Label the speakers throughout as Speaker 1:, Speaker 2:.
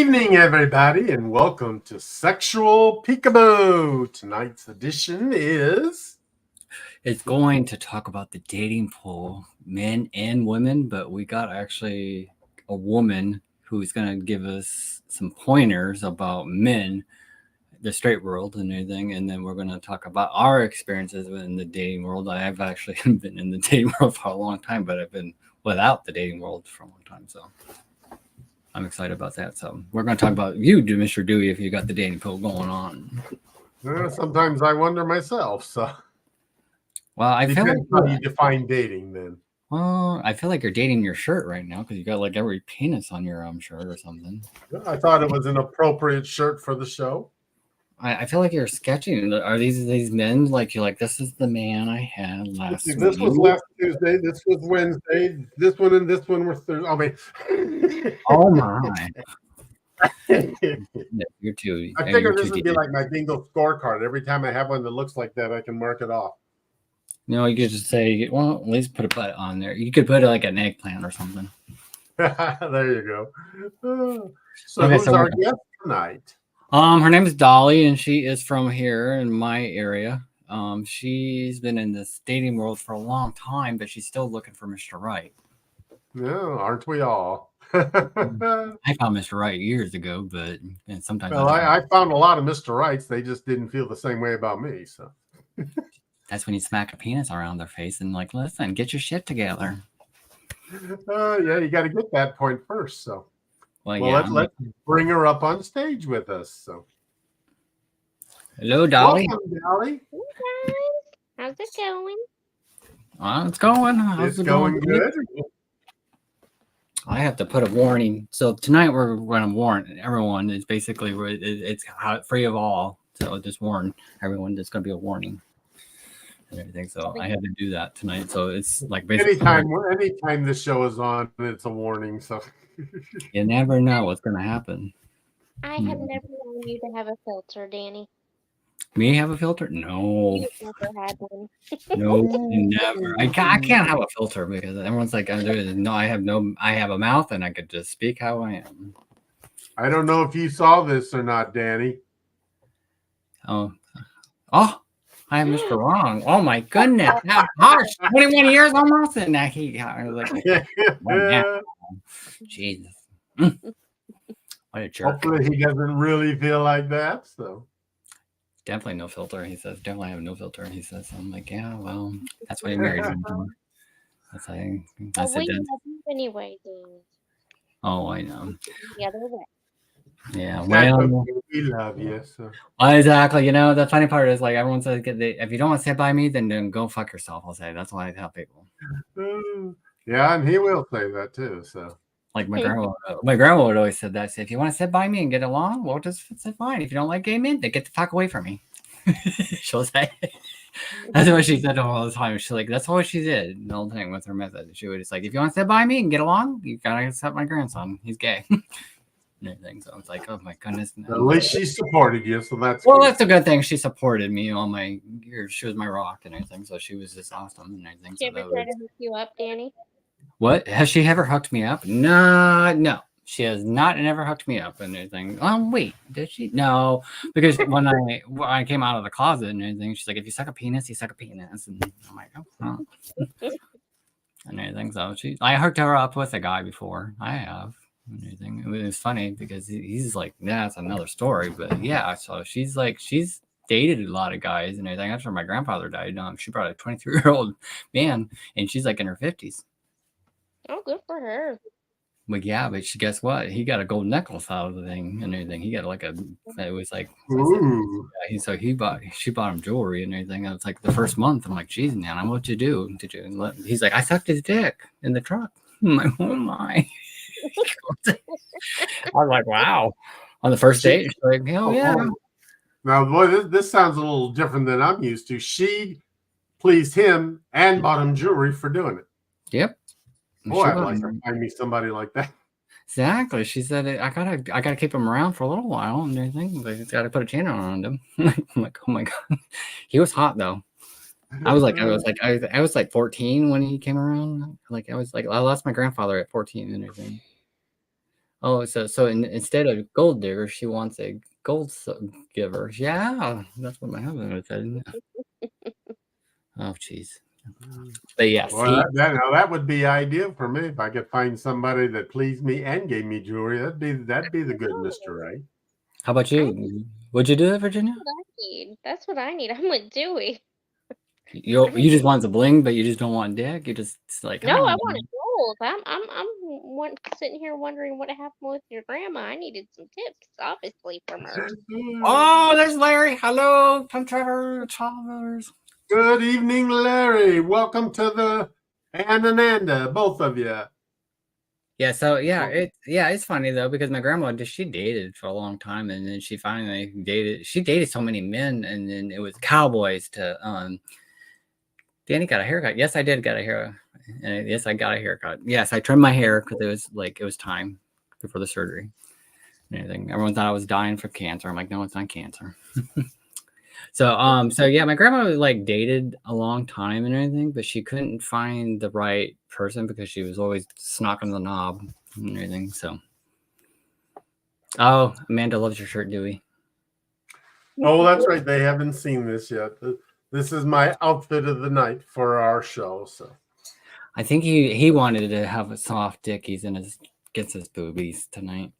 Speaker 1: evening, everybody, and welcome to Sexual Peekaboo. Tonight's edition is...
Speaker 2: It's going to talk about the dating pool, men and women, but we got actually a woman who's going to give us some pointers about men, the straight world and everything, and then we're going to talk about our experiences in the dating world. I've actually been in the dating world for a long time, but I've been without the dating world for a long time, so I'm excited about that. So we're going to talk about you, Mr. Dewey, if you got the dating pool going on.
Speaker 1: Sometimes I wonder myself, so...
Speaker 2: Well, I feel like
Speaker 1: how you define dating, then.
Speaker 2: Well, I feel like you're dating your shirt right now because you got like every penis on your shirt or something.
Speaker 1: I thought it was an appropriate shirt for the show.
Speaker 2: I feel like you're sketching. Are these men like you're like this is the man I had last week?
Speaker 1: This was last Tuesday. This was Wednesday. This one and this one were Thursday. I mean,
Speaker 2: oh my! You're too.
Speaker 1: I figured this would be like my bingo scorecard. Every time I have one that looks like that, I can mark it off.
Speaker 2: No, you could just say, well, at least put a butt on there. You could put like an eggplant or something.
Speaker 1: There you go. So who's our guest tonight?
Speaker 2: Her name is Dolly, and she is from here in my area. She's been in this dating world for a long time, but she's still looking for Mr. Right.
Speaker 1: Yeah, aren't we all?
Speaker 2: I found Mr. Right years ago, but sometimes.
Speaker 1: Well, I found a lot of Mr. Rights. They just didn't feel the same way about me. So.
Speaker 2: That's when you smack a penis around their face and like, listen, get your shit together.
Speaker 1: Yeah, you got to get that point first. So,
Speaker 2: yeah,
Speaker 1: let's bring her up on stage with us. So,
Speaker 2: hello, Dolly.
Speaker 1: Welcome, Dolly.
Speaker 3: Hey guys, how's it going?
Speaker 2: It's going.
Speaker 1: It's going good.
Speaker 2: I have to put a warning. So tonight we're going to warn everyone. It's basically it's free of all. So just warn everyone. There's going to be a warning. And everything, so I had to do that tonight. So it's like basically
Speaker 1: anytime the show is on, it's a warning. So
Speaker 2: you never know what's going to happen.
Speaker 3: I have never known you to have a filter, Danny.
Speaker 2: Me have a filter? No.
Speaker 3: You've never had one.
Speaker 2: No, never. I can't have a filter because everyone's like, no, I have a mouth and I could just speak how I am.
Speaker 1: I don't know if you saw this or not, Danny.
Speaker 2: Oh. I am Mr. Wrong. Oh my goodness. Harsh. 21 years almost. And now I was like, oh, Jesus. What a jerk.
Speaker 1: Hopefully he doesn't really feel like that. So
Speaker 2: definitely no filter. He says, definitely have no filter. And he says, I'm like, yeah, well, that's why you married me. That's I said that.
Speaker 3: Anyway, Danny.
Speaker 2: Oh, I know.
Speaker 3: The other way.
Speaker 2: Yeah, well,
Speaker 1: we love you. So.
Speaker 2: Exactly. You know, the funny part is like everyone says, if you don't want to sit by me, then go fuck yourself. I'll say that's why I tell people.
Speaker 1: Yeah, and he will say that too. So,
Speaker 2: like my grandma would always said that. Say, if you want to sit by me and get along, well, just sit fine. If you don't like gay men, then get the fuck away from me. She'll say. That's what she said to him all the time. She's like, that's what she did the whole thing with her method. She would just like, if you want to sit by me and get along, you gotta accept my grandson. He's gay. And everything. So it's like, oh my goodness. No.
Speaker 1: At least she supported you, so that's
Speaker 2: well, that's a good thing. She supported me all my years. She was my rock and everything. So she was just awesome and everything.
Speaker 3: Did she ever try to hook you up, Danny?
Speaker 2: What? Has she ever hooked me up? No. She has not never hooked me up and everything. Wait, did she? No, because when I came out of the closet and everything, she's like, if you suck a penis, you suck a penis. And I'm like, oh. And everything. So I hooked her up with a guy before. I have. And everything. It was funny because he's like, yeah, that's another story. But yeah, so she's dated a lot of guys and everything. After my grandfather died, she brought a 23-year-old man, and she's like in her 50s.
Speaker 3: Oh, good for her.
Speaker 2: But yeah, but guess what? He got a gold necklace out of the thing and everything. He got it was like, so she bought him jewelry and everything. I was like, the first month, I'm like, geez, man, what'd you do? He's like, I sucked his dick in the truck. I'm like, oh my. I was like, wow. On the first date, she's like, hell yeah.
Speaker 1: Now, boy, this sounds a little different than I'm used to. She pleased him and bought him jewelry for doing it.
Speaker 2: Yep.
Speaker 1: Boy, I'd like to find me somebody like that.
Speaker 2: Exactly. She said, I gotta keep him around for a little while and everything. But he's got to put a chain on him. I'm like, oh my god, he was hot though. I was like 14 when he came around. I lost my grandfather at 14 and everything. Oh, instead of gold digger, she wants a giver. Yeah, that's what my husband would said. Oh, jeez. But yes,
Speaker 1: Well, that would be ideal for me if I could find somebody that pleased me and gave me jewelry. That'd be the good Mr. Right.
Speaker 2: How about you? Would you do it, Virginia?
Speaker 3: That's what I need. That's what I need. I'm with Dewey.
Speaker 2: You just want the bling, but you just don't want dick. You just like,
Speaker 3: No,
Speaker 2: come
Speaker 3: I
Speaker 2: on.
Speaker 3: wanted gold. Sitting here wondering what happened with your grandma. I needed some tips, obviously, from her.
Speaker 2: Oh, there's Larry. Hello, I'm Trevor Chalmers.
Speaker 1: Good evening, Larry. Welcome to the Ananda, both of you.
Speaker 2: Yeah, it's funny though because my grandma she dated for a long time and then she finally dated. She dated so many men and then it was cowboys to Danny got a haircut. Yes, I did get a haircut. Yes, I got a haircut. Yes, I trimmed my hair because it was time before the surgery and everything. Everyone thought I was dying from cancer. I'm like, no, it's not cancer. So yeah, my grandma like dated a long time and everything, but she couldn't find the right person because she was always snocking the knob and everything. So, oh, Amanda loves your shirt, Dewey.
Speaker 1: Oh, that's right. They haven't seen this yet. This is my outfit of the night for our show. So,
Speaker 2: I think he wanted to have a soft dickies in against his boobies tonight.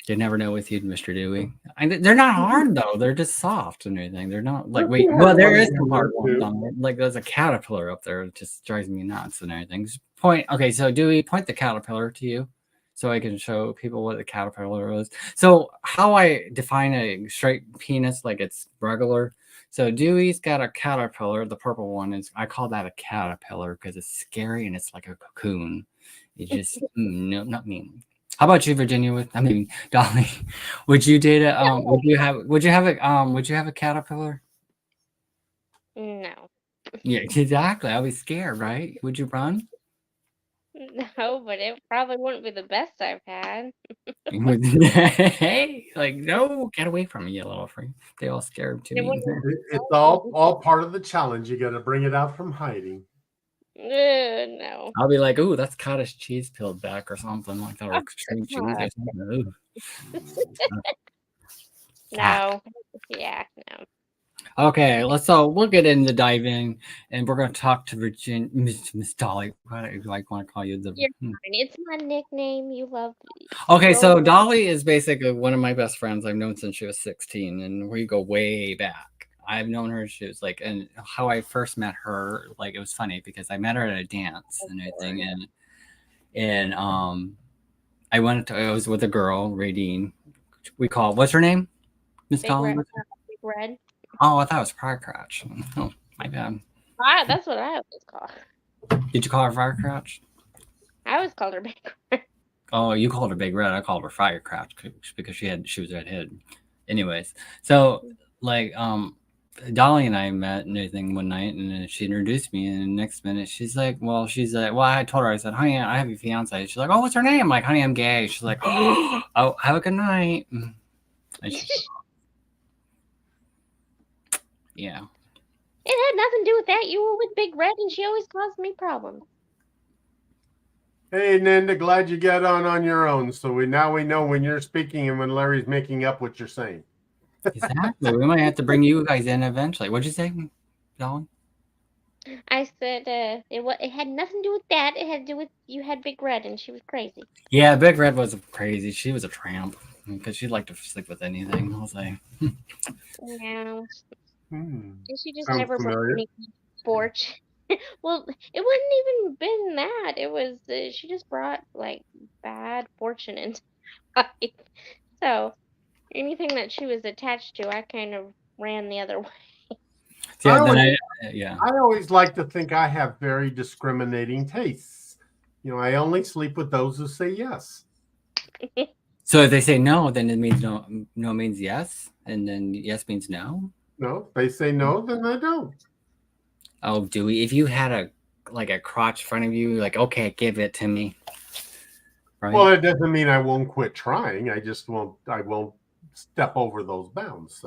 Speaker 2: You never know with you, Mr. Dewey. They're not hard though. They're just soft and everything. They're not like well, there is some hard ones on it. Like there's a caterpillar up there. It just drives me nuts and everything. Okay, so Dewey, point the caterpillar to you so I can show people what the caterpillar is. So how I define a straight penis, like it's regular. So Dewey's got a caterpillar. The purple one I call that a caterpillar because it's scary and it's like a cocoon. It just no, not me. How about you, Virginia? Dolly, would you date a would you have a caterpillar?
Speaker 3: No.
Speaker 2: Yeah, exactly. I'd be scared, right? Would you run?
Speaker 3: No, but it probably wouldn't be the best I've had.
Speaker 2: Hey, like no, get away from me, you little freak. They all scared to
Speaker 3: It
Speaker 2: me.
Speaker 3: wouldn't.
Speaker 1: it's all part of the challenge. You got to bring it out from hiding.
Speaker 3: No.
Speaker 2: I'll be like, ooh, that's cottage cheese peeled back or something like that, or
Speaker 3: Oh,
Speaker 2: extreme cheese or something.
Speaker 3: No. Yeah, no.
Speaker 2: Okay, we'll get into diving, and we're gonna talk to Virginia, Miss Dolly. What do I want to call you?
Speaker 3: You're fine. It's my nickname. You love.
Speaker 2: Okay, so Dolly is basically one of my best friends I've known since she was 16, and we go way back. I've known her. She was like, and how I first met her, like it was funny because I met her at a dance and everything, and I was with a girl, Radine. What's her name? Miss Dolly.
Speaker 3: Big Red.
Speaker 2: Oh, I thought it was Firecrotch. Oh, my bad.
Speaker 3: That's what I always call her.
Speaker 2: Did you call her Firecrotch?
Speaker 3: I always called her Big Red.
Speaker 2: Oh, you called her Big Red. I called her Firecrotch because she was redhead. Anyways, so like Dolly and I met and everything one night, and then she introduced me, and the next minute she's like, well, I told her, I said, honey, I have a fiance. She's like, oh, what's her name? I'm like, honey, I'm gay. She's like, oh, have a good night. And yeah.
Speaker 3: It had nothing to do with that. You were with Big Red, and she always caused me problems.
Speaker 1: Hey, Nanda, glad you got on your own. So we know when you're speaking and when Larry's making up what you're saying.
Speaker 2: Exactly. We might have to bring you guys in eventually. What'd you say, Dolly?
Speaker 3: I said it had nothing to do with that. It had to do with you had Big Red, and she was crazy.
Speaker 2: Yeah, Big Red was crazy. She was a tramp because she liked to sleep with anything. I was like,
Speaker 3: Yeah. She just
Speaker 1: Sounds
Speaker 3: never brought
Speaker 1: familiar.
Speaker 3: any porch. Well, it wouldn't even been that. It was she just brought like bad fortune into life. So anything that she was attached to, I kind of ran the other way.
Speaker 1: I always like to think I have very discriminating tastes. I only sleep with those who say yes.
Speaker 2: So if they say no, then it means no. No means yes, and then yes means no.
Speaker 1: No, if they say no, then I don't.
Speaker 2: Oh, Dewey, if you had a crotch in front of you, like, okay, give it to me. Right?
Speaker 1: Well, it doesn't mean I won't quit trying. I just won't. I won't step over those bounds.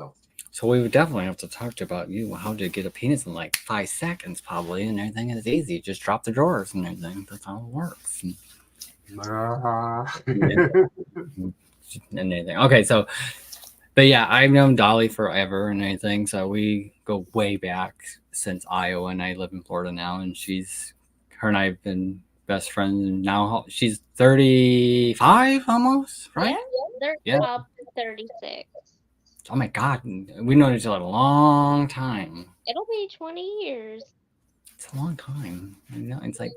Speaker 2: So we would definitely have to talk to you about how to get a penis in like 5 seconds, probably, and everything is easy. Just drop the drawers and everything. That's how it works. and anything. Okay, so, but yeah, I've known Dolly forever and anything. So we go way back since Iowa, and I live in Florida now. And her and I have been best friends. And now she's 35 almost, right?
Speaker 3: Yeah, they're
Speaker 2: Yeah.
Speaker 3: up to 36.
Speaker 2: Oh my God, we've known each other a long time.
Speaker 3: It'll be 20 years.
Speaker 2: It's a long time. I know. It's like,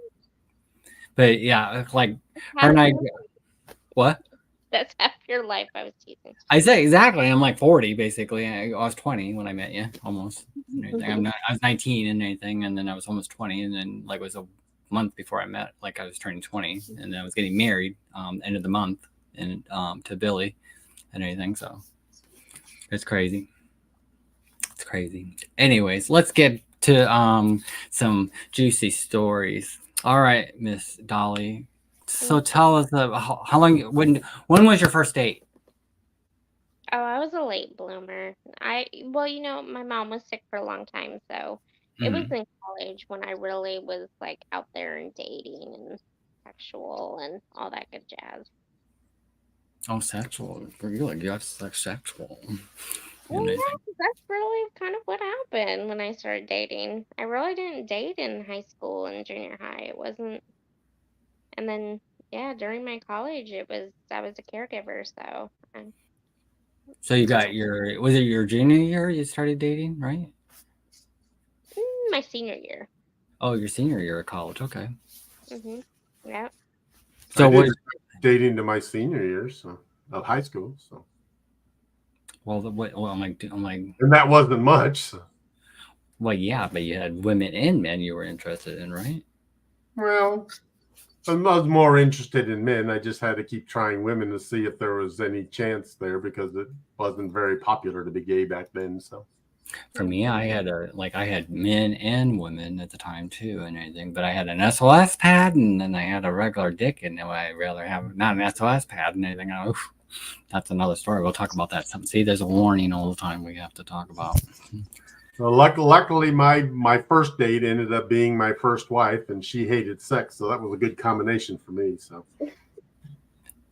Speaker 2: but yeah, like her
Speaker 3: Half
Speaker 2: and I.
Speaker 3: your-
Speaker 2: What?
Speaker 3: That's half your life. I was teasing.
Speaker 2: I say exactly. I'm like 40 basically. I was 20 when I met you, almost. And everything. I was 19 and anything, and then I was almost 20, and then like it was a month before I met. Like I was turning 20, and then I was getting married end of the month, and to Billy, and anything. So it's crazy. It's crazy. Anyways, let's get to some juicy stories. All right, Miss Dolly. So tell us how long. When was your first date?
Speaker 3: Oh, I was a late bloomer. Well, my mom was sick for a long time, so it was in college when I really was like out there and dating and sexual and all that good jazz.
Speaker 2: Oh, sexual. Really? You got sexual.
Speaker 3: Well, yeah, 'cause that's really kind of what happened when I started dating. I really didn't date in high school and junior high. It wasn't, and then yeah, during my college, I was a caregiver, so
Speaker 2: So you got was it your junior year you started dating, right?
Speaker 3: my senior year.
Speaker 2: Oh, your senior year of college. Okay.
Speaker 3: Yeah.
Speaker 2: So
Speaker 1: I
Speaker 2: what?
Speaker 1: did dating to my senior years of high school. So
Speaker 2: Well, I'm like,
Speaker 1: and that wasn't much. So.
Speaker 2: well, yeah, but you had women and men you were interested in, right?
Speaker 1: Well, I was more interested in men. I just had to keep trying women to see if there was any chance there because it wasn't very popular to be gay back then. So
Speaker 2: For me, I had men and women at the time too, and anything. But I had an SOS pad, and then I had a regular dick, and I'd rather have not an SOS pad and anything. Oof, that's another story. We'll talk about that. See, there's a warning all the time we have to talk about.
Speaker 1: well, luckily, my first date ended up being my first wife, and she hated sex, so that was a good combination for me.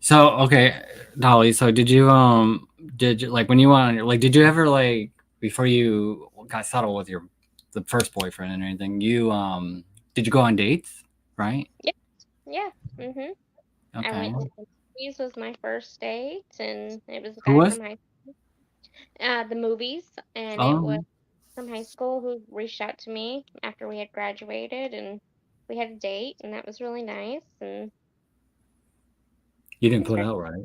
Speaker 2: So okay, Dolly. So did you like when you want like did you ever like before you got settled with the first boyfriend and anything? Did you go on dates? Right?
Speaker 3: Yeah. Mhm. I
Speaker 2: Okay.
Speaker 3: went to the movies was my first date, and it was a
Speaker 2: Who
Speaker 3: guy
Speaker 2: was?
Speaker 3: from the movies, and it was
Speaker 2: Um,
Speaker 3: from high school who reached out to me after we had graduated, and we had a date, and that was really nice, and
Speaker 2: you
Speaker 3: it
Speaker 2: didn't
Speaker 3: was
Speaker 2: put
Speaker 3: great.
Speaker 2: out right.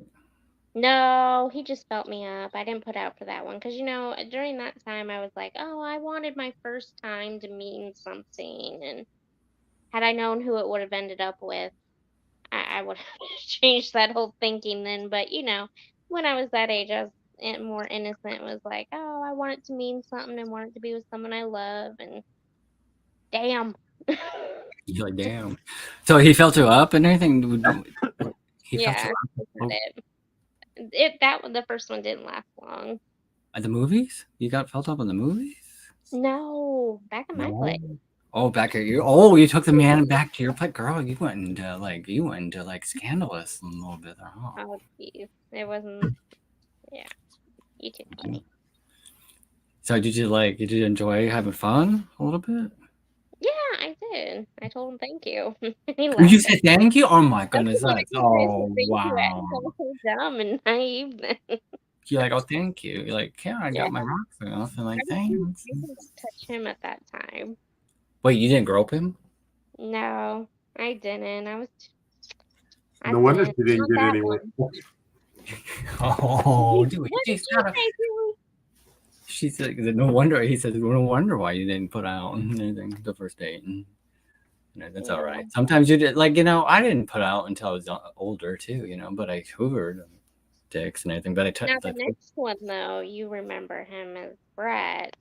Speaker 3: No, he just felt me up. I didn't put out for that one because during that time I was like, oh, I wanted my first time to mean something, and had I known who it would have ended up with, I would have changed that whole thinking then. But when I was that age, I was more innocent. Was like, oh, I want it to mean something and want it to be with someone I love. And damn.
Speaker 2: You're like, damn. So he felt you up and everything. He felt you
Speaker 3: Yeah,
Speaker 2: up
Speaker 3: that's it. That one, the first one didn't last long.
Speaker 2: at the movies. You got felt up in the movies.
Speaker 3: No, back in my place.
Speaker 2: No. Oh, back at you. Oh, you took the man back to your place, girl. You went into like scandalous a little bit there, huh?
Speaker 3: Oh, geez, it wasn't. Yeah, you too funny.
Speaker 2: So did you enjoy having fun a little bit?
Speaker 3: Yeah, I did. I told him thank you. He
Speaker 2: You
Speaker 3: laughed at
Speaker 2: said thank you? Oh my
Speaker 3: That's
Speaker 2: goodness,
Speaker 3: what I
Speaker 2: that's
Speaker 3: keep trying to say
Speaker 2: oh
Speaker 3: thank you. I
Speaker 2: wow.
Speaker 3: was so dumb and naive then.
Speaker 2: You're like, oh thank you. You're like, yeah, I
Speaker 3: Yeah,
Speaker 2: got my rocks off and
Speaker 3: I
Speaker 2: like
Speaker 3: didn't
Speaker 2: thanks.
Speaker 3: touch him at that time.
Speaker 2: Wait, you didn't grope him?
Speaker 3: No, I didn't. I
Speaker 1: no wonder
Speaker 3: didn't.
Speaker 1: she didn't
Speaker 3: Not
Speaker 1: get
Speaker 3: that
Speaker 1: anywhere.
Speaker 3: one.
Speaker 2: Oh, dude,
Speaker 3: What did
Speaker 2: she's
Speaker 3: you
Speaker 2: not a
Speaker 3: say, Julie?
Speaker 2: she said no wonder he says no wonder why you didn't put out anything the first date. And, that's all
Speaker 3: Yeah.
Speaker 2: right. Sometimes you did like, I didn't put out until I was older too, but I hoovered dicks and everything. But
Speaker 3: Now the next one though, you remember him as Brett.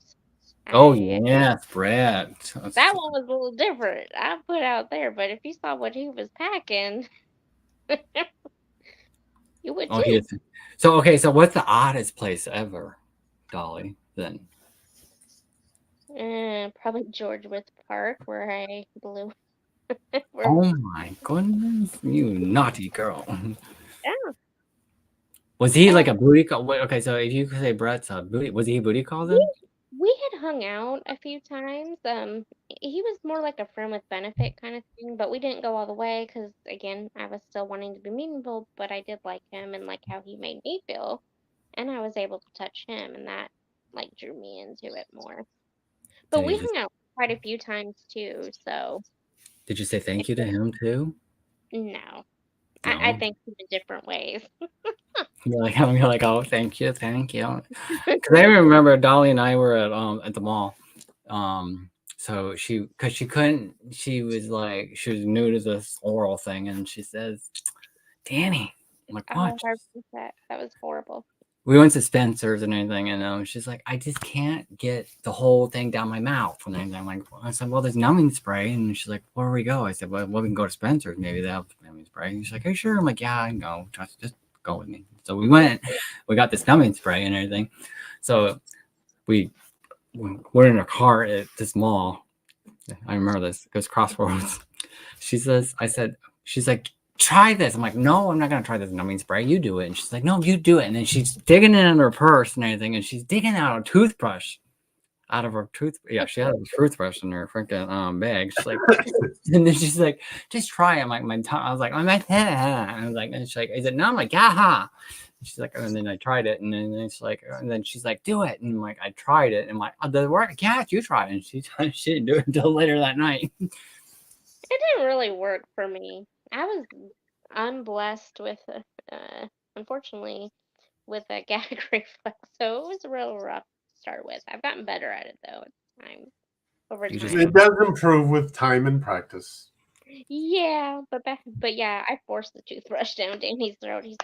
Speaker 2: oh
Speaker 3: I
Speaker 2: yeah, Brett.
Speaker 3: That one was a little different. I put out there, but if you saw what he was packing, you would
Speaker 2: Oh,
Speaker 3: too.
Speaker 2: so okay. So what's the oddest place ever, Dolly? Then
Speaker 3: Probably George Woods Park where I blew.
Speaker 2: Oh my goodness, you naughty girl.
Speaker 3: Yeah.
Speaker 2: Was he like a booty call? Okay, so if you could say Brett's a booty, was he a booty call then?
Speaker 3: We had hung out a few times. He was more like a friend with benefit kind of thing, but we didn't go all the way because, again, I was still wanting to be meaningful, but I did like him and like how he made me feel, and I was able to touch him, and that like drew me into it more. But
Speaker 2: Did
Speaker 3: we
Speaker 2: he just
Speaker 3: hung out quite a few times too, so
Speaker 2: did you say thank you to him too?
Speaker 3: no, I
Speaker 2: No.
Speaker 3: think in different ways.
Speaker 2: You're like, oh, thank you. Because I remember Dolly and I were at the mall. So because she was new to this oral thing, and she says, Danny, I'm like, what?
Speaker 3: Oh, I remember that. That was horrible.
Speaker 2: We went to Spencer's and everything, and she's like, I just can't get the whole thing down my mouth. And everything. I'm like, I said, well, there's numbing spray. And she's like, where do we go? I said, well, we can go to Spencer's. Maybe they have numbing spray. And she's like, are you sure? I'm like, yeah, I know. Just go with me. So we went, we got this numbing spray and everything. So we're in a car at this mall. I remember this. It goes Crossroads. She's like, try this. I'm like, no, I'm not gonna try this numbing spray. You do it. And she's like, no, you do it. And then she's digging in her purse and everything, and she's digging out a toothbrush out of her tooth. Yeah, she had a toothbrush in her freaking bag. She's like, and then she's like, just try it. I'm like, my tongue. I was like, I was like, and she's like, is it numb? I'm like, yeah. She's like, and then I tried it, and then it's like, and then she's like, do it. And I'm like, I tried it, and I'm like, oh, does it work? Yeah, you try it. And she didn't do it until later that night.
Speaker 3: It didn't really work for me. I was unblessed with, unfortunately, with a gag reflex, so it was real rough to start with. I've gotten better at it though, over
Speaker 2: You just
Speaker 3: time.
Speaker 1: It does improve with time and practice.
Speaker 3: Yeah, but yeah, I forced the toothbrush down Danny's throat. He's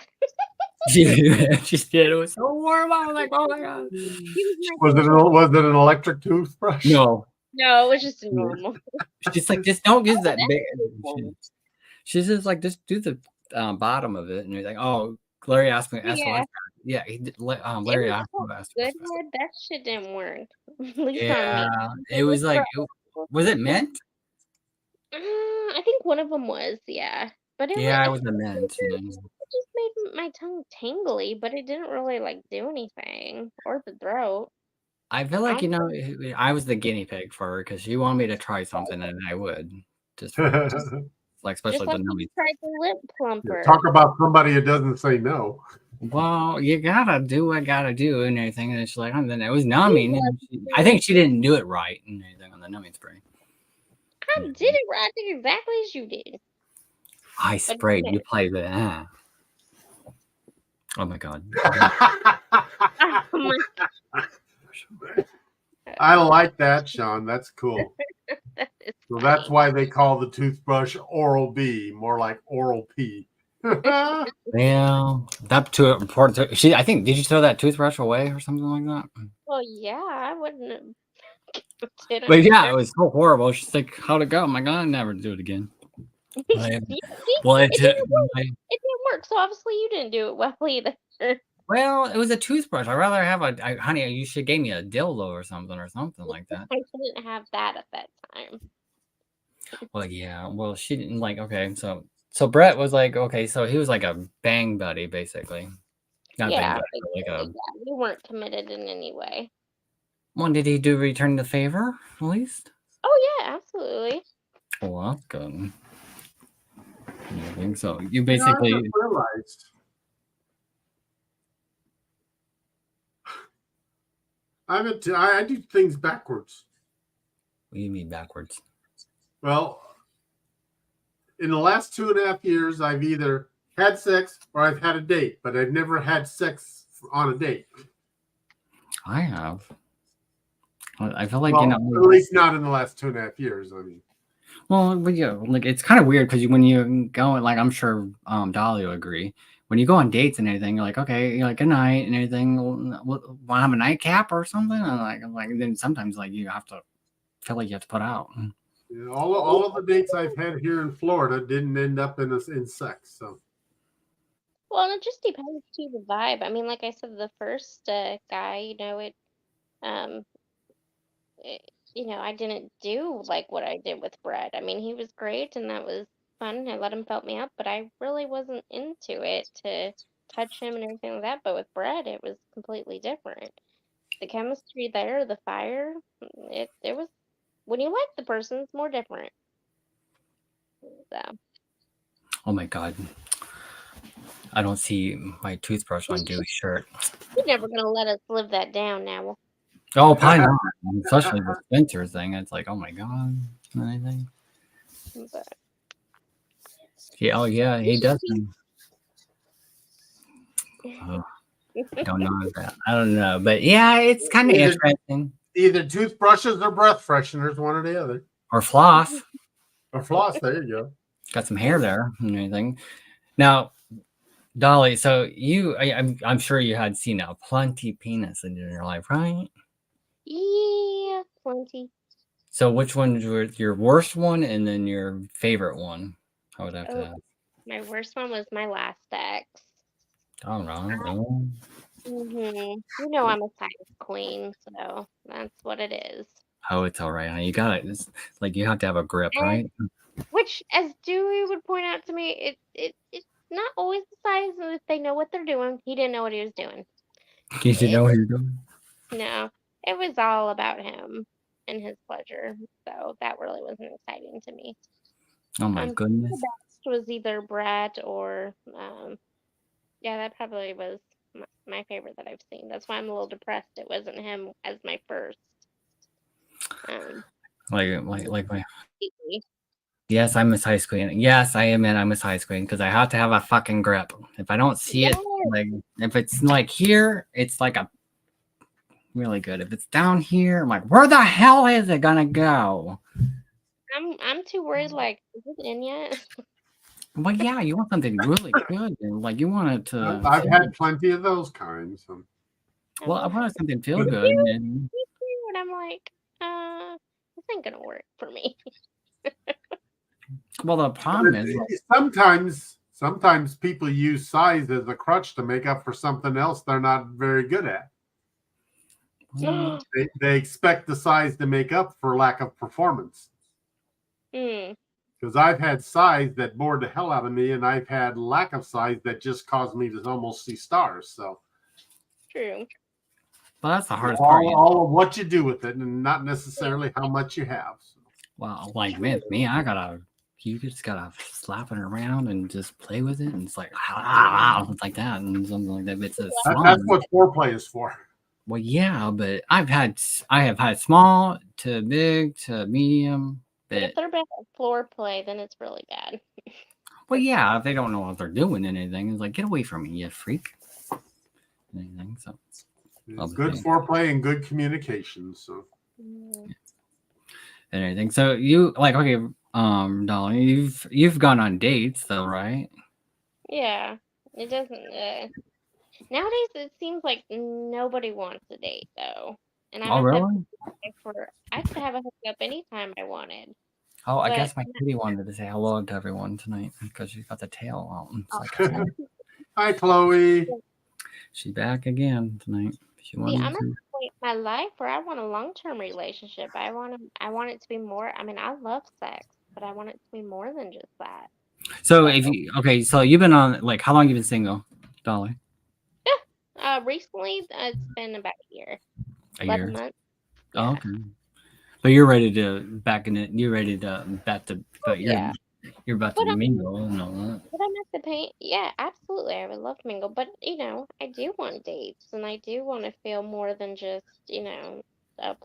Speaker 2: she did. It was so horrible. I was like, oh my god.
Speaker 1: Was it an electric toothbrush?
Speaker 2: No,
Speaker 3: No, it was just normal.
Speaker 2: she's like, just don't use that
Speaker 3: That's
Speaker 2: big.
Speaker 3: normal.
Speaker 2: She's just like, just do the bottom of it. And he's like, oh, Larry asked me.
Speaker 3: Yeah,
Speaker 2: Yeah, he did.
Speaker 3: it
Speaker 2: Larry
Speaker 3: was
Speaker 2: asked me. Asked
Speaker 3: good. That shit didn't work. At least on me.
Speaker 2: Yeah, it was like, was it mint?
Speaker 3: I think one of them was, yeah. But
Speaker 2: Yeah, it
Speaker 3: it
Speaker 2: was a mint.
Speaker 3: just made my tongue tingly, but it didn't really like do anything or the throat.
Speaker 2: I feel
Speaker 3: I
Speaker 2: like,
Speaker 3: don't
Speaker 2: I was the guinea pig for her because she wanted me to try something and I would. Just like,
Speaker 3: just
Speaker 2: especially
Speaker 3: like
Speaker 2: the
Speaker 3: you
Speaker 2: nummy.
Speaker 3: tried the lip plumper.
Speaker 1: Talk about somebody who doesn't say no.
Speaker 2: Well, you gotta do what I gotta do and everything. And she's like, and then it was
Speaker 3: You
Speaker 2: numbing.
Speaker 3: love
Speaker 2: And I think she didn't do it right and everything on the numbing spray.
Speaker 3: I did it right exactly as you did.
Speaker 2: I
Speaker 3: But
Speaker 2: sprayed.
Speaker 3: okay.
Speaker 2: You play the. Oh my god.
Speaker 3: Oh my
Speaker 1: I like that, Sean. That's cool.
Speaker 3: that is
Speaker 1: So
Speaker 3: funny.
Speaker 1: that's why they call the toothbrush Oral B, more like Oral P.
Speaker 2: Yeah, that too important. I think. Did you throw that toothbrush away or something like that?
Speaker 3: Well, yeah, I wouldn't have kept it.
Speaker 2: But yeah, it was so horrible. She's like, "How'd it go?" I'm like, "I'll never do it again." Like, well,
Speaker 3: It didn't work. It didn't work, so obviously you didn't do it well either.
Speaker 2: well, it was a toothbrush. I'd rather have honey. You should gave me a dildo or something like that.
Speaker 3: I didn't have that at that time.
Speaker 2: Well, yeah. Well, she didn't like. Okay, so Brett was like, okay, so he was like a bang buddy, basically. Not
Speaker 3: Yeah,
Speaker 2: bang buddy, but like a.
Speaker 3: yeah, we weren't committed in any way.
Speaker 2: Well, did he do return the favor at least?
Speaker 3: Oh yeah, absolutely.
Speaker 2: Well, that's good. I think so. You
Speaker 1: I
Speaker 2: basically.
Speaker 1: just realized. I do things backwards.
Speaker 2: What do you mean backwards?
Speaker 1: Well, in the last 2.5 years, I've either had sex or I've had a date, but I've never had sex on a date.
Speaker 2: I have. I feel like,
Speaker 1: Well, at least not in the last 2.5 years. I mean,
Speaker 2: well, but yeah, like it's kind of weird because when you go, like I'm sure Dolly will agree. When you go on dates and everything, you're like, okay, you're like good night and everything. Want to have a nightcap or something? And like then sometimes like you have to feel like you have to put out.
Speaker 1: you know, all of the dates I've had here in Florida didn't end up in sex. So
Speaker 3: Well, it just depends to the vibe. I mean, like I said, the first guy, um, it, I didn't do like what I did with Brett. I mean, he was great and that was fun. I let him felt me up, but I really wasn't into it to touch him and everything like that. But with Brett, it was completely different. The chemistry there, the fire, it was when you like the person, it's more different. So
Speaker 2: Oh my god. I don't see my toothbrush on Dewey's shirt.
Speaker 3: you're never gonna let us live that down now.
Speaker 2: Oh, probably not. Especially the Spencer thing. It's like, oh my god. Anything.
Speaker 3: But
Speaker 2: Yeah, oh yeah, he does. Oh, I don't know that. I don't know. But yeah, it's kind of interesting.
Speaker 1: Either toothbrushes or breath fresheners, one or the other.
Speaker 2: Or floss.
Speaker 1: Or floss, there you go.
Speaker 2: Got some hair there and anything. Now, Dolly, so I'm sure you had seen a plenty penis in your life, right?
Speaker 3: yeah, plenty.
Speaker 2: So which one was your worst one and then your favorite one? I would have to ask.
Speaker 3: My worst one was my last ex.
Speaker 2: All right.
Speaker 3: You know I'm a size queen, so that's what it is.
Speaker 2: Oh, it's all right, honey. You got it. It's like you have to have a grip, right?
Speaker 3: Which, as Dewey would point out to me, it's not always the size, and if they know what they're doing, he didn't know what he was doing.
Speaker 2: You should know what you're doing.
Speaker 3: No, it was all about him and his pleasure, so that really wasn't exciting to me.
Speaker 2: Oh my goodness.
Speaker 3: The best was either Brett or, yeah, that probably was my favorite that I've seen. That's why I'm a little depressed it wasn't him as my first.
Speaker 2: Like my. Yes, I'm a size queen. Yes, I am, and I'm a size queen because I have to have a fucking grip. If I don't see it, like if it's like here, it's like a really good. If it's down here, I'm like, where the hell is it gonna go?
Speaker 3: I'm too worried. Like, is it in yet?
Speaker 2: Well, yeah, you want something really good, and like you want it to.
Speaker 1: I've had plenty of those kinds. So.
Speaker 2: Well, I wanted something feel good, and
Speaker 3: I'm like, this ain't gonna work for me.
Speaker 2: well, the problem is
Speaker 1: sometimes people use size as a crutch to make up for something else they're not very good at. They expect the size to make up for lack of performance. Because I've had size that bored the hell out of me, and I've had lack of size that just caused me to almost see stars. So
Speaker 3: true.
Speaker 2: Well, that's the hardest part.
Speaker 1: All of what you do with it, and not necessarily how much you have. So.
Speaker 2: Well, like with me, you just gotta slap it around and just play with it, and it's like like that, and something like that. It's
Speaker 1: that's what foreplay is for.
Speaker 2: Well, yeah, but I have had small to big to medium. But
Speaker 3: if they're bad at floor play, then it's really bad.
Speaker 2: Well, yeah, if they don't know what they're doing and anything, it's like, get away from me, you freak. Anything, so
Speaker 1: it's good foreplay and good communication. So
Speaker 2: and anything. So you like okay, Dolly, you've gone on dates though, right?
Speaker 3: Yeah, it doesn't. Nowadays, it seems like nobody wants a date though, and I have to have a hookup anytime I wanted.
Speaker 2: Oh, I guess my kitty wanted to say hello to everyone tonight because she's got the tail out. It's like,
Speaker 1: hi, Chloe.
Speaker 2: She's back again tonight.
Speaker 3: I'm at the point in my life where I want a long-term relationship. I want it to be more. I mean, I love sex, but I want it to be more than just that.
Speaker 2: So so you've been on like how long you been single, Dolly?
Speaker 3: Yeah, recently it's been about a year. 11 months.
Speaker 2: Yeah. Oh, okay. But you're ready to back in it. You're ready to but you're about to mingle and all that.
Speaker 3: But I'm at the point. Yeah, absolutely. I would love to mingle, but I do want dates, and I do want to feel more than just a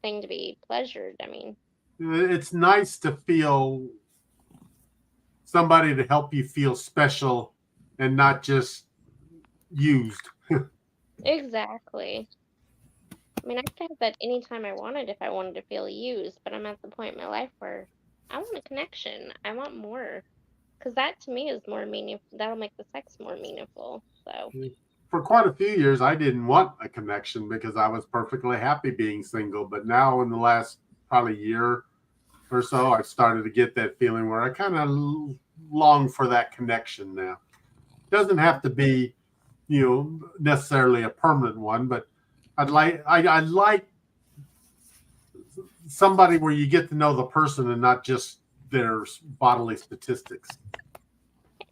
Speaker 3: thing to be pleasured. I mean,
Speaker 1: it's nice to feel somebody to help you feel special and not just used.
Speaker 3: Exactly. I mean, I could have that anytime I wanted if I wanted to feel used, but I'm at the point in my life where I want a connection. I want more. Because that to me is more meaningful. That'll make the sex more meaningful. So
Speaker 1: for quite a few years, I didn't want a connection because I was perfectly happy being single. But now in the last probably year or so, I've started to get that feeling where I kind of long for that connection now. It doesn't have to be, necessarily a permanent one, but I like somebody where you get to know the person and not just their bodily statistics.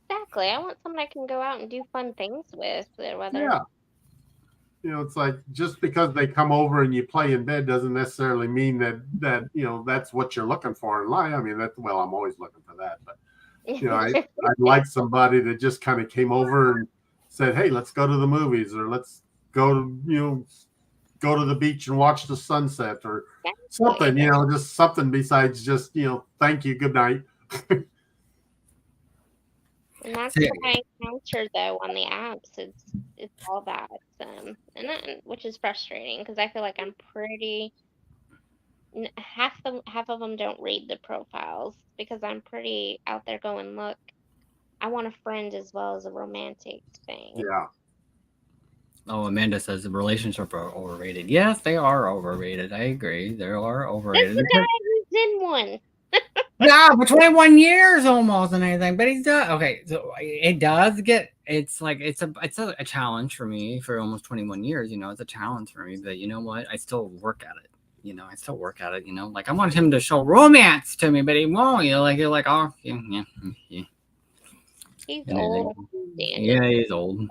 Speaker 3: Exactly. I want someone I can go out and do fun things with, whether
Speaker 1: Yeah. It's like just because they come over and you play in bed doesn't necessarily mean that that's what you're looking for in life. I mean, I'm always looking for that, but I'd like somebody that just kind of came over and said, "Hey, let's go to the movies, or let's go to go to the beach and watch the sunset, or something." Just something besides just thank you, good night.
Speaker 3: And that's what I encountered though on the apps. It's all that, which is frustrating because I feel like I'm pretty. Half of them don't read the profiles because I'm pretty out there going, look, I want a friend as well as a romantic thing.
Speaker 1: Yeah.
Speaker 2: Oh, Amanda says the relationships are overrated. Yes, they are overrated. I agree. They are overrated.
Speaker 3: There's a guy who's in one.
Speaker 2: Yeah, for 21 years almost and anything, but he's done. Okay, so it does get. It's like it's a challenge for me for almost 21 years. It's a challenge for me, but you know what? I still work at it. I still work at it. Like I want him to show romance to me, but he won't. You're like, oh, yeah.
Speaker 3: He's old.
Speaker 2: Yeah, he's old.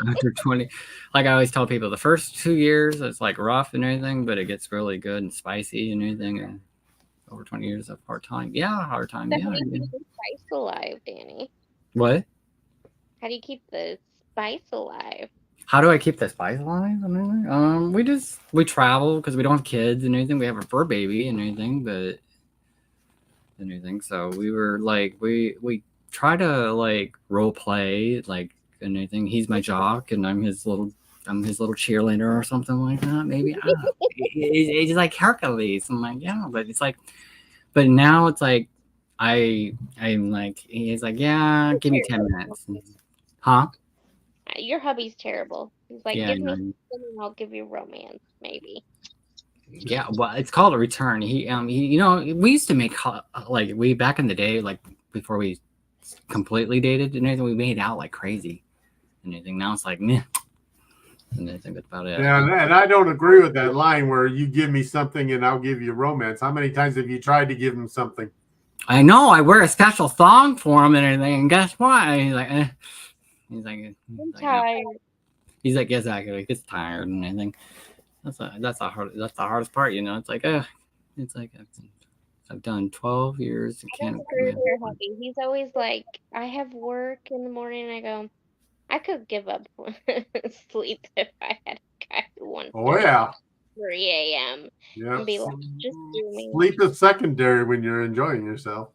Speaker 2: After 20, like I always tell people, the first 2 years it's like rough and everything, but it gets really good and spicy and everything. And over 20 years of hard time. Yeah, hard time.
Speaker 3: So
Speaker 2: yeah.
Speaker 3: How do you keep the spice alive, Danny?
Speaker 2: What?
Speaker 3: How do you keep the spice alive?
Speaker 2: How do I keep the spice alive? We travel because we don't have kids and anything. We have a fur baby and anything, So we were like, we try to like role play like and anything. He's my jock and I'm his little cheerleader or something like that. Maybe it's like Hercules. I'm like, yeah, but it's like, but now it's like I'm like, he's like, yeah, give me 10 minutes. Huh?
Speaker 3: Your hubby's terrible. He's like,
Speaker 2: Yeah,
Speaker 3: give me something and I'll give you romance, maybe.
Speaker 2: Yeah, well, it's called a return. We used to make like way back in the day, like before we completely dated and everything, we made out like crazy and anything. Now it's like, meh. And I think that's about it.
Speaker 1: Yeah, and I don't agree with that line where you give me something and I'll give you romance. How many times have you tried to give him something?
Speaker 2: I know. I wear a special thong for him and everything, and guess what? He's like, I'm
Speaker 3: tired.
Speaker 2: He's like, yes, he gets tired and everything. That's the hardest part, It's like, I've done 12 years.
Speaker 3: He's always like, I have work in the morning. And I go, I could give up sleep if I had a guy who wanted to 3 a.m.
Speaker 1: Yeah,
Speaker 3: and be like, just do me.
Speaker 1: Sleep is secondary when you're enjoying yourself.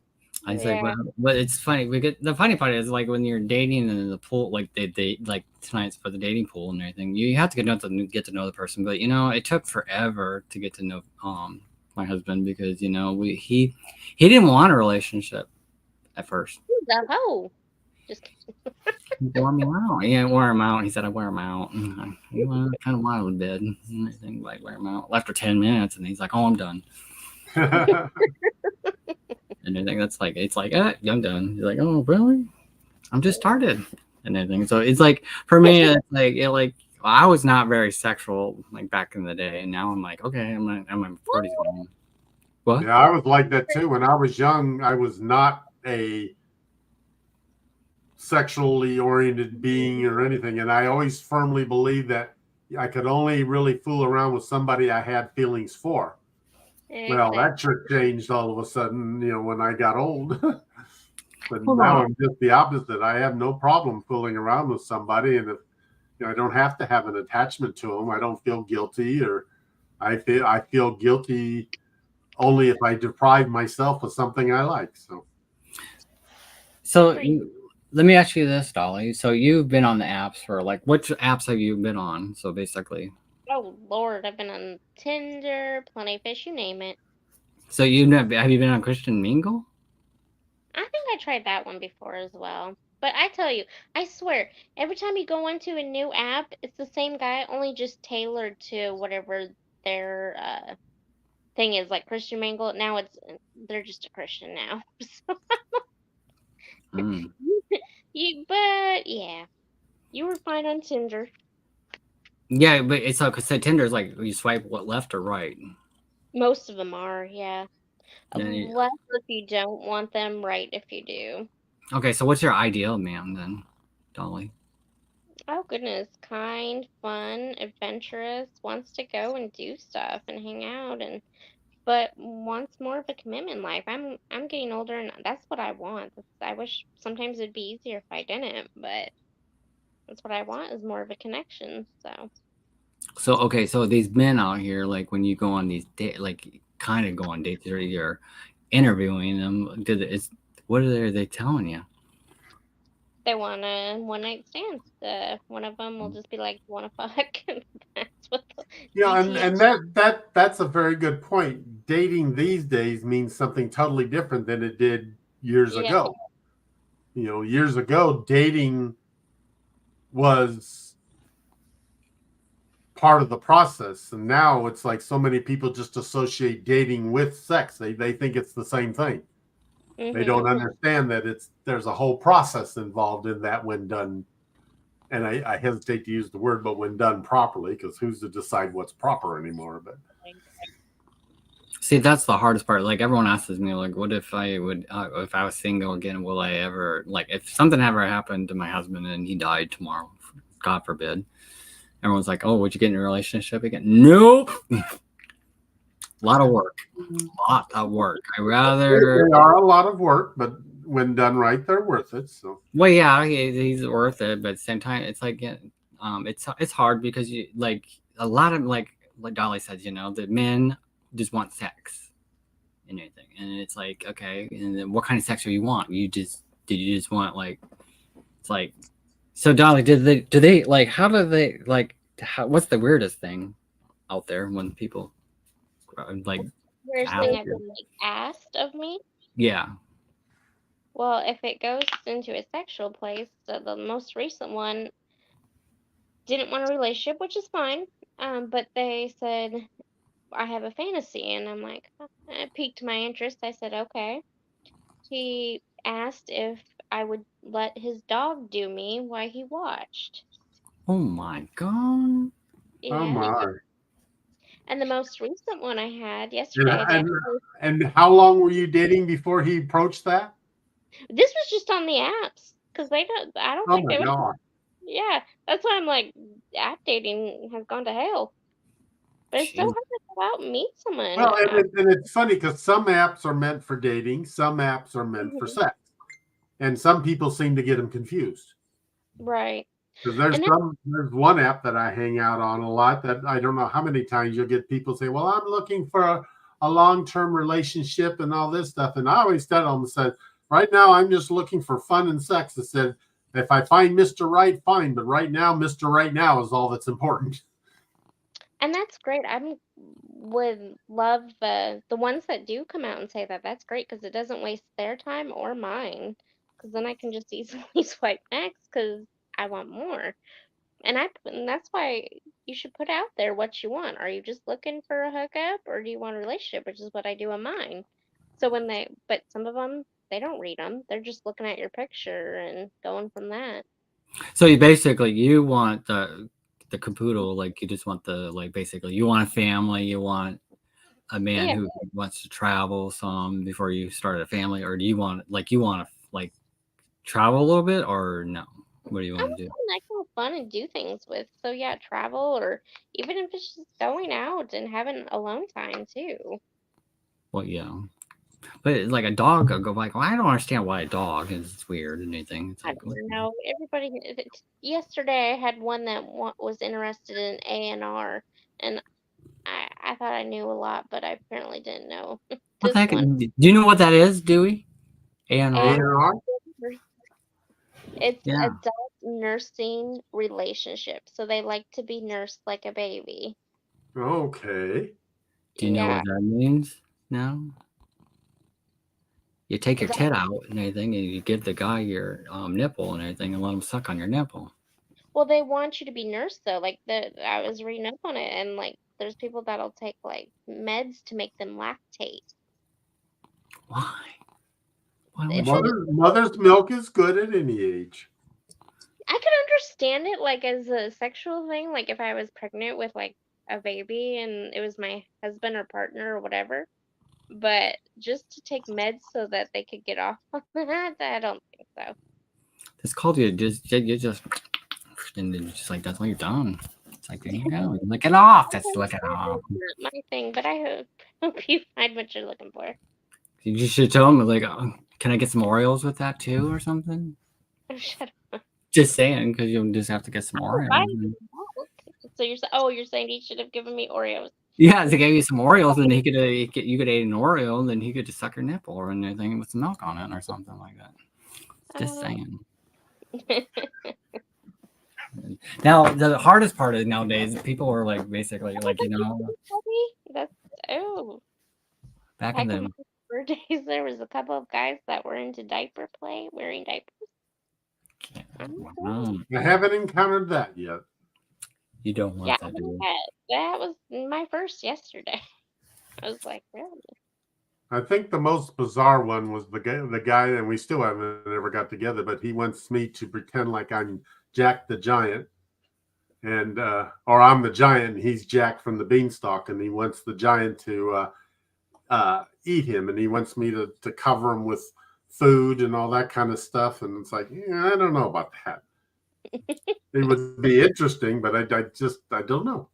Speaker 2: I say, but it's funny. The funny part is like when you're dating in the pool, like they like tonight's for the dating pool and everything. You have to get to know the person, but it took forever to get to know my husband because he didn't want a relationship at first.
Speaker 3: The hoe. Just
Speaker 2: he wore me out. He didn't wear him out. He said I wear him out. He went kind of wild in bed. And I think like wear him out after 10 minutes, and he's like, "Oh, I'm done." And I think that's like it's like I'm done. He's like, oh really? I'm just started and everything. So it's like for me, it's like I was not very sexual like back in the day, and now I'm like, okay, I'm in my 40s. What?
Speaker 1: Yeah, I was like that too. When I was young, I was not a sexually oriented being or anything, and I always firmly believed that I could only really fool around with somebody I had feelings for. Well, that sure changed all of a sudden, when I got old. But now I'm just the opposite. I have no problem fooling around with somebody, and if I don't have to have an attachment to them, I don't feel guilty, or I feel guilty only if I deprive myself of something I like.
Speaker 2: So let me ask you this, Dolly. So you've been on the apps for like, which apps have you been on? So basically.
Speaker 3: Oh Lord, I've been on Tinder, Plenty of Fish, you name it.
Speaker 2: So have you been on Christian Mingle?
Speaker 3: I think I tried that one before as well. But I tell you, I swear, every time you go into a new app, it's the same guy, only just tailored to whatever their thing is. Like Christian Mingle, now they're just a Christian now. But yeah, you were fine on Tinder.
Speaker 2: Yeah, but it's like because Tinder is like you swipe left or right.
Speaker 3: Most of them are, yeah.
Speaker 2: Then
Speaker 3: Less if you don't want them, right if you do.
Speaker 2: okay, so what's your ideal man then, Dolly?
Speaker 3: Oh goodness, kind, fun, adventurous, wants to go and do stuff and hang out and but wants more of a commitment in life. I'm getting older and that's what I want. I wish sometimes it'd be easier if I didn't, but that's what I want is more of a connection. So
Speaker 2: So okay, so these men out here, like when you go on these like kind of go on dates, or you're interviewing them, what are they telling you?
Speaker 3: they want a one night stand. One of them will just be like, "Want to fuck?" That's what the DT.
Speaker 1: and that's a very good point. Dating these days means something totally different than it did years
Speaker 3: Yeah,
Speaker 1: ago. Years ago, dating was part of the process, and now it's like so many people just associate dating with sex. They think it's the same thing. They
Speaker 3: mhm.
Speaker 1: don't understand that there's a whole process involved in that when done. And I hesitate to use the word, but when done properly, because who's to decide what's proper anymore? But
Speaker 2: See, that's the hardest part. Like everyone asks me, like, what if I was single again? Will I ever, like, if something ever happened to my husband and he died tomorrow, God forbid? Everyone's like, oh, would you get in a relationship again? Nope. A lot of work. Lot of work. I rather.
Speaker 1: they are a lot of work, but when done right, they're worth it. So
Speaker 2: Well, yeah, he's worth it, but at the same time, it's like, it's hard because you like a lot of like Dolly says, the men just want sex and anything, and it's like, okay, and then what kind of sex do you want? Did you just want like it's like so Dolly, do they like how do they like what's the weirdest thing out there when people like
Speaker 3: First
Speaker 2: ask
Speaker 3: thing I've
Speaker 2: you?
Speaker 3: been like asked of me.
Speaker 2: Yeah.
Speaker 3: Well, if it goes into a sexual place, the most recent one didn't want a relationship, which is fine. But they said I have a fantasy, and I'm like, "Huh." It piqued my interest. I said, okay. He asked if I would let his dog do me while he watched.
Speaker 2: Oh my god.
Speaker 1: oh
Speaker 3: Yeah.
Speaker 1: my.
Speaker 3: And the most recent one I had
Speaker 1: And,
Speaker 3: yesterday,
Speaker 1: and and how long were you dating before he approached that?
Speaker 3: this was just on the apps because I don't
Speaker 1: Oh
Speaker 3: think
Speaker 1: my
Speaker 3: they would.
Speaker 1: god.
Speaker 3: Yeah, that's why I'm like, app dating has gone to hell. But it's so hard
Speaker 2: Jeez.
Speaker 3: to go out and meet someone.
Speaker 1: Well, and it's funny because some apps are meant for dating, some apps are meant for
Speaker 3: Mhm.
Speaker 1: sex, and some people seem to get them confused.
Speaker 3: Right.
Speaker 1: Because
Speaker 3: And that,
Speaker 1: there's one app that I hang out on a lot that I don't know how many times you'll get people say, "Well, I'm looking for a long-term relationship and all this stuff," and I always tell them, "said Right now I'm just looking for fun and sex." I said, "If I find Mr. Right, fine, but right now, Mr. Right now is all that's important."
Speaker 3: and that's great. Would love the ones that do come out and say that. That's great because it doesn't waste their time or mine. Because then I can just easily swipe next because I want more. And that's why you should put out there what you want. Are you just looking for a hookup or do you want a relationship, which is what I do on mine. So but some of them, they don't read them. They're just looking at your picture and going from that.
Speaker 2: So you want the caboodle, like you just want the like basically you want a family, you want a man
Speaker 3: Yeah.
Speaker 2: who wants to travel some before you start a family, or do you want to like travel a little bit, or no? What do you
Speaker 3: I
Speaker 2: want
Speaker 3: want
Speaker 2: to do?
Speaker 3: something I can have fun and do things with. So yeah, travel or even if it's just going out and having alone time too.
Speaker 2: Well, yeah, but like a dog, I go like, well, I don't understand why a dog is weird and anything. It's
Speaker 3: I
Speaker 2: like,
Speaker 3: don't know. Yesterday I had one that was interested in A&R, and I thought I knew a lot, but I apparently didn't know
Speaker 2: what the
Speaker 3: this
Speaker 2: heck?
Speaker 3: one.
Speaker 2: Do you know what that is, Dewey? A&R?
Speaker 1: A&R?
Speaker 3: A&R, it's
Speaker 2: Yeah.
Speaker 3: adult nursing relationship, so they like to be nursed like a baby.
Speaker 1: Okay.
Speaker 2: Do you know
Speaker 3: Yeah,
Speaker 2: what that means? No. You take your
Speaker 3: adult.
Speaker 2: tit out and everything, and you give the guy your nipple and everything, and let him suck on your nipple.
Speaker 3: Well, they want you to be nursed though. Like I was reading up on it, and like there's people that'll take like meds to make them lactate.
Speaker 2: Why? Why
Speaker 3: It
Speaker 2: would you
Speaker 3: said
Speaker 2: do?
Speaker 1: Mother's milk is good at any age.
Speaker 3: I could understand it like as a sexual thing, like if I was pregnant with like a baby and it was my husband or partner or whatever. But just to take meds so that they could get off on that, I don't think so.
Speaker 2: It's called you just and then just like that's when you're done. It's like there you go. Lick it off. That's lick it off.
Speaker 3: That's not my thing, but I hope you find what you're looking for.
Speaker 2: You should tell them like, oh, can I get some Oreos with that too or something?
Speaker 3: Shut up.
Speaker 2: Just saying, because you'll just have to get some
Speaker 3: Why
Speaker 2: Oreos.
Speaker 3: So you're saying he should have given me Oreos.
Speaker 2: Yeah, if they gave you some Oreos, and you could eat an Oreo, and then he could just suck your nipple or anything with some milk on it or something like that. Just saying. Now the hardest part is nowadays people are like basically like
Speaker 3: That's
Speaker 2: back
Speaker 3: back
Speaker 2: in
Speaker 3: in
Speaker 2: the
Speaker 3: my days there was a couple of guys that were into diaper play, wearing diapers.
Speaker 1: I haven't encountered that yet.
Speaker 2: You don't want
Speaker 3: Yeah,
Speaker 2: that, do you?
Speaker 3: that was my first yesterday. I was like, really?
Speaker 1: I think the most bizarre one was the guy, and we still haven't ever got together, but he wants me to pretend like I'm Jack the Giant, and or I'm the giant, and he's Jack from the Beanstalk, and he wants the giant to eat him, and he wants me to cover him with food and all that kind of stuff, and it's like, yeah, I don't know about that. It would be interesting, but I don't know.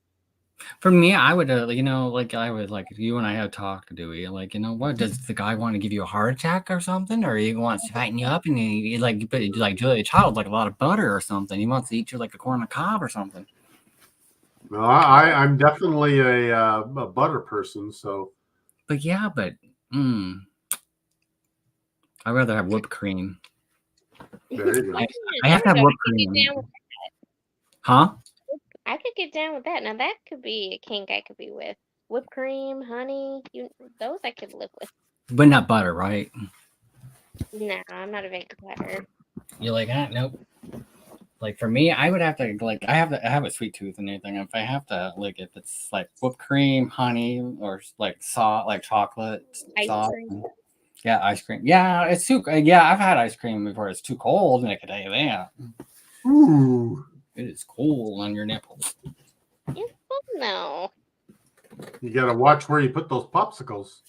Speaker 2: For me, I would, I would like you and I had talked, Dewey. Like, what does the guy want to give you a heart attack or something, or he wants to fatten you up and he like, but like Julia Child, like a lot of butter or something. He wants to eat you like a corn on the cob or something.
Speaker 1: Well, I'm definitely a butter person, so.
Speaker 2: But yeah, I'd rather have whipped cream.
Speaker 1: There you go.
Speaker 2: I have to have whipped cream. Huh?
Speaker 3: I could get down with that. Now that could be a kink I could be with. Whipped cream, honey, those I could live with.
Speaker 2: But not butter, right?
Speaker 3: No, I'm not a big butter.
Speaker 2: You're like, nope. Like for me, I would have to like I have a sweet tooth and anything. If I have to like if it's like whipped cream, honey, or like chocolate sauce. Yeah, ice cream. Yeah, it's too. Yeah, I've had ice cream before. It's too cold, and I can tell you that.
Speaker 1: Ooh,
Speaker 2: it is cool on your nipples.
Speaker 3: No.
Speaker 1: You got to watch where you put those popsicles.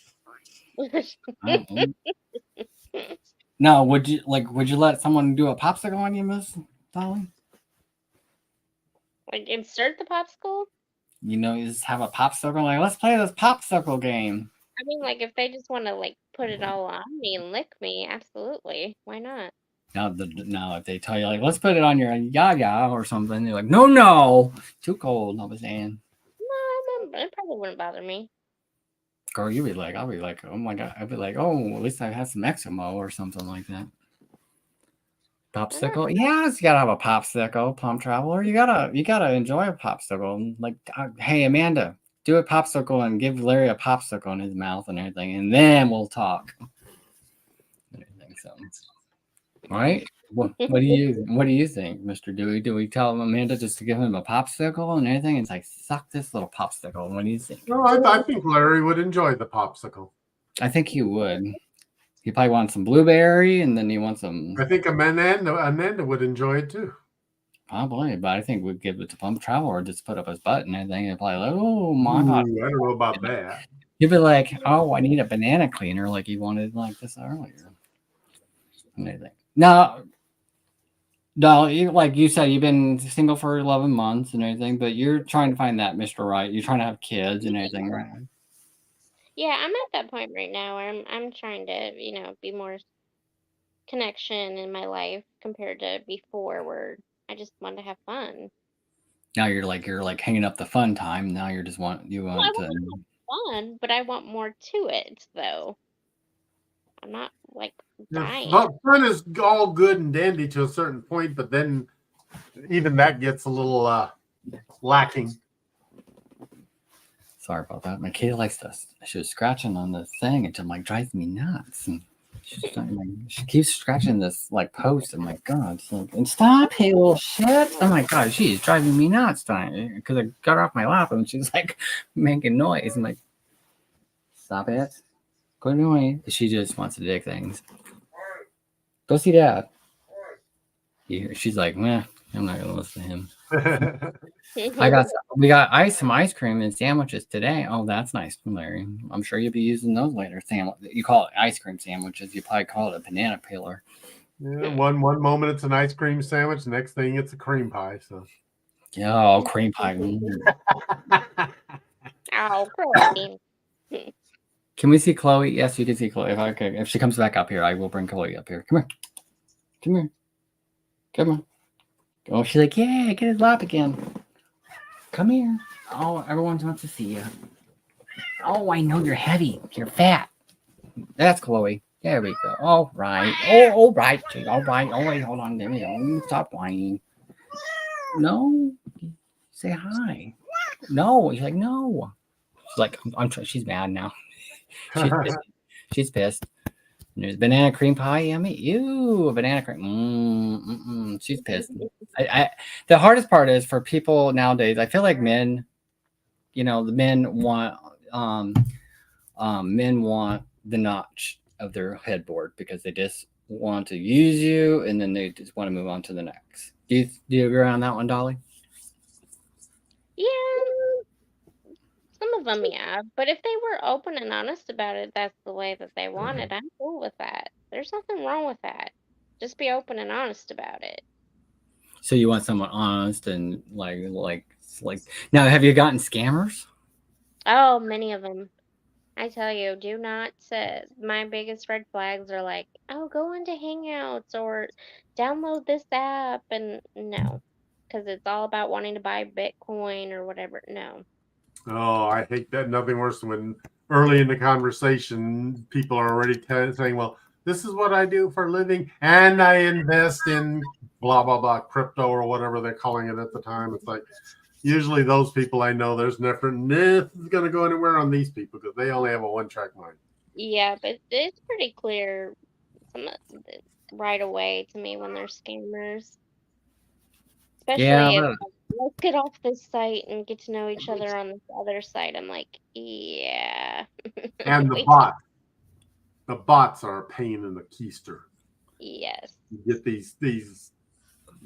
Speaker 2: No, would you let someone do a popsicle on you, Miss Dolly?
Speaker 3: Like insert the popsicle?
Speaker 2: You just have a popsicle. Like, let's play this popsicle game.
Speaker 3: I mean, like if they just want to like put it all on me and lick me, absolutely. Why not?
Speaker 2: Now, if they tell you like, let's put it on your yaya or something, you're like, no, too cold. I was saying.
Speaker 3: No, it probably wouldn't bother me.
Speaker 2: Girl, I'll be like, oh my god, I'd be like, oh, at least I have some Eskimo or something like that. Popsicle, yes, you gotta have a popsicle, Plum Traveler. You gotta enjoy a popsicle. Like, hey, Amanda, do a popsicle and give Larry a popsicle in his mouth and everything, and then we'll talk. So, all right. What do you think, Mr. Dewey? Do we tell Amanda just to give him a popsicle and everything? It's like, suck this little popsicle. What do you think?
Speaker 1: No, I think Larry would enjoy the popsicle.
Speaker 2: I think he would. He probably wants some blueberry, and then he wants some.
Speaker 1: I think Amanda would enjoy it too.
Speaker 2: Probably, but I think we'd give it to Plum Travel or just put up his butt and everything. And probably like, oh my god,
Speaker 1: I don't know about that.
Speaker 2: He'd be like, oh, I need a banana cleaner, like he wanted like this earlier. And everything. No, like you said, you've been single for 11 months and everything, but you're trying to find that Mr. Right. You're trying to have kids and everything, right?
Speaker 3: Yeah, I'm at that point right now where I'm trying to, be more connection in my life compared to before where I just want to have fun.
Speaker 2: Now you're like hanging up the fun time. Now you want to
Speaker 3: fun, but I want more to it though. I'm not like dying.
Speaker 1: Fun is all good and dandy to a certain point, but then even that gets a little lacking.
Speaker 2: Sorry about that. My kid likes this. She was scratching on the thing until like drives me nuts. And she keeps scratching this like post. I'm like, God, and stop, hey little shit. Oh my God, she's driving me nuts because I got her off my lap and she's like making noise. I'm like, stop it. Quit annoying. She just wants to dig things. Go see Dad. She's like, meh. I'm not gonna listen to him. We got some ice cream and sandwiches today. Oh, that's nice, Larry. I'm sure you'll be using those later. You call it ice cream sandwiches. You probably call it a banana peeler.
Speaker 1: Yeah, one moment it's an ice cream sandwich, next thing it's a cream pie. So
Speaker 2: Oh, cream pie.
Speaker 3: Oh, Chloe.
Speaker 2: Can we see Chloe? Yes, you can see Chloe. If she comes back up here, I will bring Chloe up here. Come here. Come here. Come on. Oh, she's like, yeah, get his lap again. Come here. Oh, everyone wants to see you. Oh, I know you're heavy. You're fat. That's Chloe. There we go. All right. Oh, all right. All right. All right. Hold on. There we go. Stop whining. No. Say hi. No. She's like, no. She's like, she's mad now. She's pissed. She's pissed. There's banana cream pie. Yummy. Ew, banana cream. She's pissed. The hardest part is for people nowadays. I feel like men, the men want the notch of their headboard because they just want to use you and then they just want to move on to the next. Do you agree on that one, Dolly?
Speaker 3: Yeah, some of them, yeah. But if they were open and honest about it, that's the way that they want it. I'm cool with that. There's nothing wrong with that. Just be open and honest about it.
Speaker 2: So you want someone honest and like now, have you gotten scammers?
Speaker 3: Oh, many of them. I tell you, do not say. My biggest red flags are like, oh, go into Hangouts or download this app, and no, because it's all about wanting to buy Bitcoin or whatever. No.
Speaker 1: Oh, I hate that. Nothing worse than when early in the conversation, people are already saying, well, this is what I do for a living, and I invest in blah, blah, blah, crypto or whatever they're calling it at the time. It's like, usually those people I know, there's never nothing's going to go anywhere on these people because they only have a one-track mind.
Speaker 3: Yeah, but it's pretty clear right away to me when they're scammers. Especially if let's get off this site and get to know each other on this other site. I'm like, yeah.
Speaker 1: And the bots are a pain in the keister.
Speaker 3: Yes.
Speaker 1: You get these,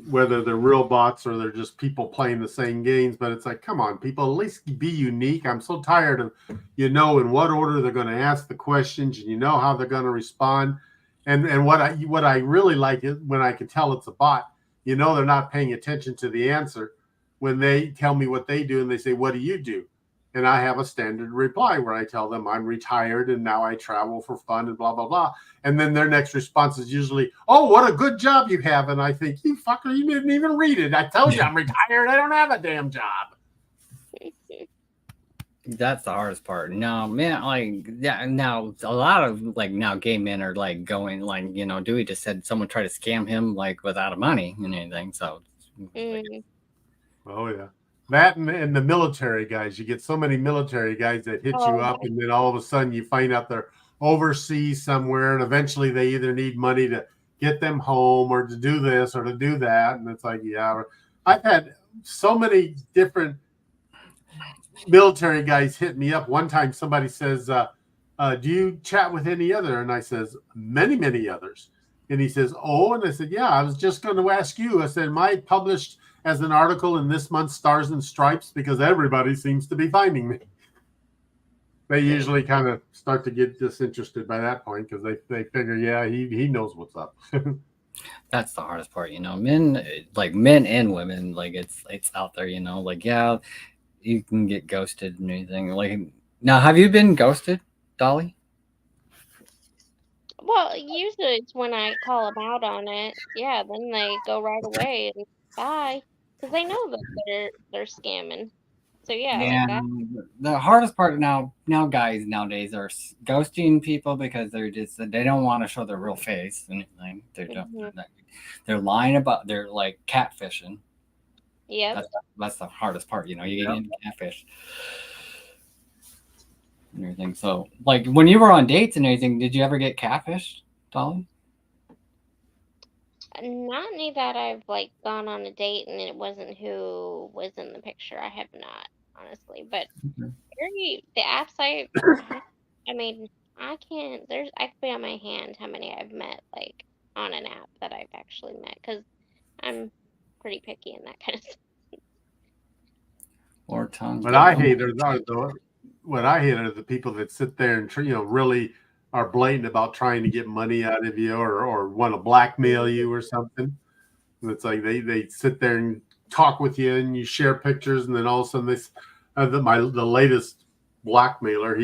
Speaker 1: whether they're real bots or they're just people playing the same games, but it's like, come on, people, at least be unique. I'm so tired of, in what order they're going to ask the questions, and how they're going to respond. And what I really like is when I can tell it's a bot, they're not paying attention to the answer when they tell me what they do and they say, what do you do? And I have a standard reply where I tell them I'm retired and now I travel for fun and blah, blah, blah. And then their next response is usually, oh, what a good job you have. And I think, you fucker, you didn't even read it. I told you I'm retired. I don't have a damn job.
Speaker 2: That's the hardest part. No, man, now a lot of now gay men are going Dewey just said someone tried to scam him without money and anything. So
Speaker 1: oh yeah. That and the military guys, you get so many military guys that hit you up, and then all of a sudden you find out they're overseas somewhere, and eventually they either need money to get them home or to do this or to do that. And it's like, yeah, I've had so many different military guys hit me up. One time somebody says, do you chat with any other? And I says, many, many others. And he says, oh, and I said, yeah, I was just going to ask you. I said, am I published as an article in this month's Stars and Stripes? Because everybody seems to be finding me. They usually kind of start to get disinterested by that point because they figure, yeah, he knows what's up.
Speaker 2: That's the hardest part, men and women, it's out there, yeah, you can get ghosted and anything. Now, have you been ghosted, Dolly?
Speaker 3: Well, usually it's when I call them out on it. Yeah, then they go right away and bye, because they know that they're scamming. So yeah, like that.
Speaker 2: The hardest part now guys nowadays are ghosting people because they don't want to show their real face and anything. They're lying about, they're catfishing.
Speaker 3: Yeah.
Speaker 2: That's the hardest part, you get into catfish and everything. So when you were on dates and everything, did you ever get catfished, Dolly?
Speaker 3: Not any that I've gone on a date and it wasn't who was in the picture. I have not, honestly. But the apps I mean, I could be on my hand how many I've met on an app that I've actually met, because I'm pretty picky in that kind of stuff.
Speaker 2: Or tongue.
Speaker 1: What I hate are what I hate are the people that sit there and really are blatant about trying to get money out of you or want to blackmail you or something. And it's like they sit there and talk with you and you share pictures, and then all of a sudden this the latest blackmailer,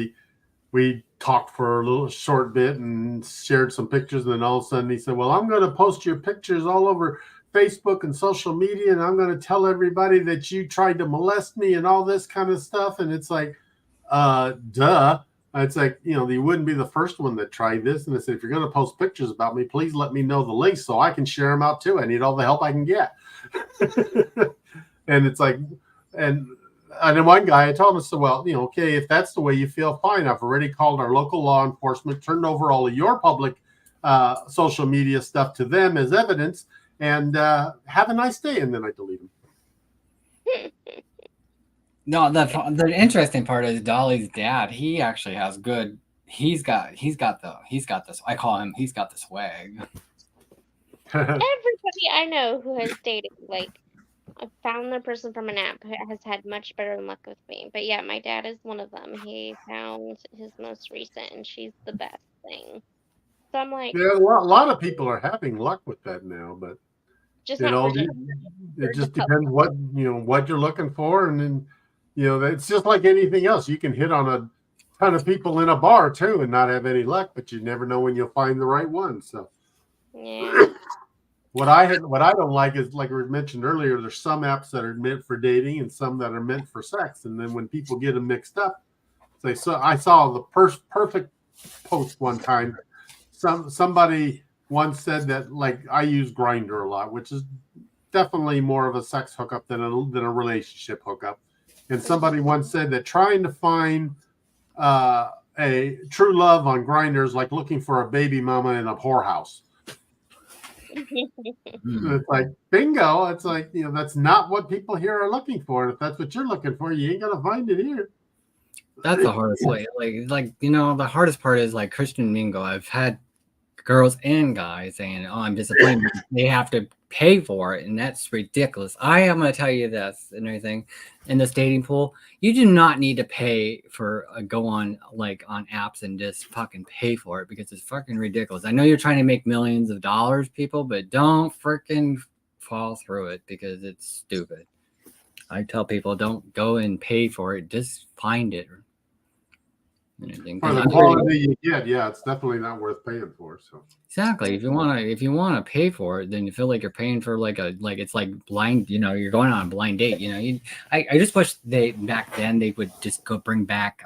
Speaker 1: we talked for a little short bit and shared some pictures, and then all of a sudden he said, well, I'm going to post your pictures all over Facebook and social media, and I'm going to tell everybody that you tried to molest me and all this kind of stuff. And it's like, duh. It's like, you wouldn't be the first one that tried this. And I said, if you're going to post pictures about me, please let me know the links so I can share them out too. I need all the help I can get. And it's like, and then one guy, I told him, I said, well, okay, if that's the way you feel, fine. I've already called our local law enforcement, turned over all of your public social media stuff to them as evidence, and have a nice day. And then I delete them.
Speaker 2: No, the interesting part is Dolly's dad. He actually has good. He's got this. I call him. He's got the swag.
Speaker 3: Everybody I know who has dated, found their person from an app has had much better luck with me. But yeah, my dad is one of them. He found his most recent, and she's the best thing. So I'm like,
Speaker 1: yeah, a lot of people are having luck with that now, but
Speaker 3: just
Speaker 1: it
Speaker 3: not
Speaker 1: all
Speaker 3: for
Speaker 1: it just depends what you're looking for, and then it's just like anything else. You can hit on a ton of people in a bar too and not have any luck, but you never know when you'll find the right one. So
Speaker 3: yeah.
Speaker 1: What I don't like is, like we mentioned earlier, there's some apps that are meant for dating and some that are meant for sex. And then when people get them mixed up, I saw the perfect post one time. Somebody once said that, like, I use Grindr a lot, which is definitely more of a sex hookup than a relationship hookup. And somebody once said that trying to find a true love on Grindr is like looking for a baby mama in a whorehouse. It's like, bingo. It's like, that's not what people here are looking for. And if that's what you're looking for, you ain't gonna find it here.
Speaker 2: That's the hardest way. The hardest part is like Christian Mingle. I've had girls and guys saying, "Oh, I'm disappointed." They have to pay for it, and that's ridiculous. I am going to tell you this and everything. In this dating pool, you do not need to pay for go on on apps and just fucking pay for it, because it's fucking ridiculous. I know you're trying to make millions of dollars, people, but don't freaking fall through it because it's stupid. I tell people, don't go and pay for it. Just find it.
Speaker 1: For the quality you get, yeah, it's definitely not worth paying for. So
Speaker 2: exactly, if you want to pay for it, then you feel like you're paying for it's like blind. You're going on a blind date. I just wish back then they would just bring back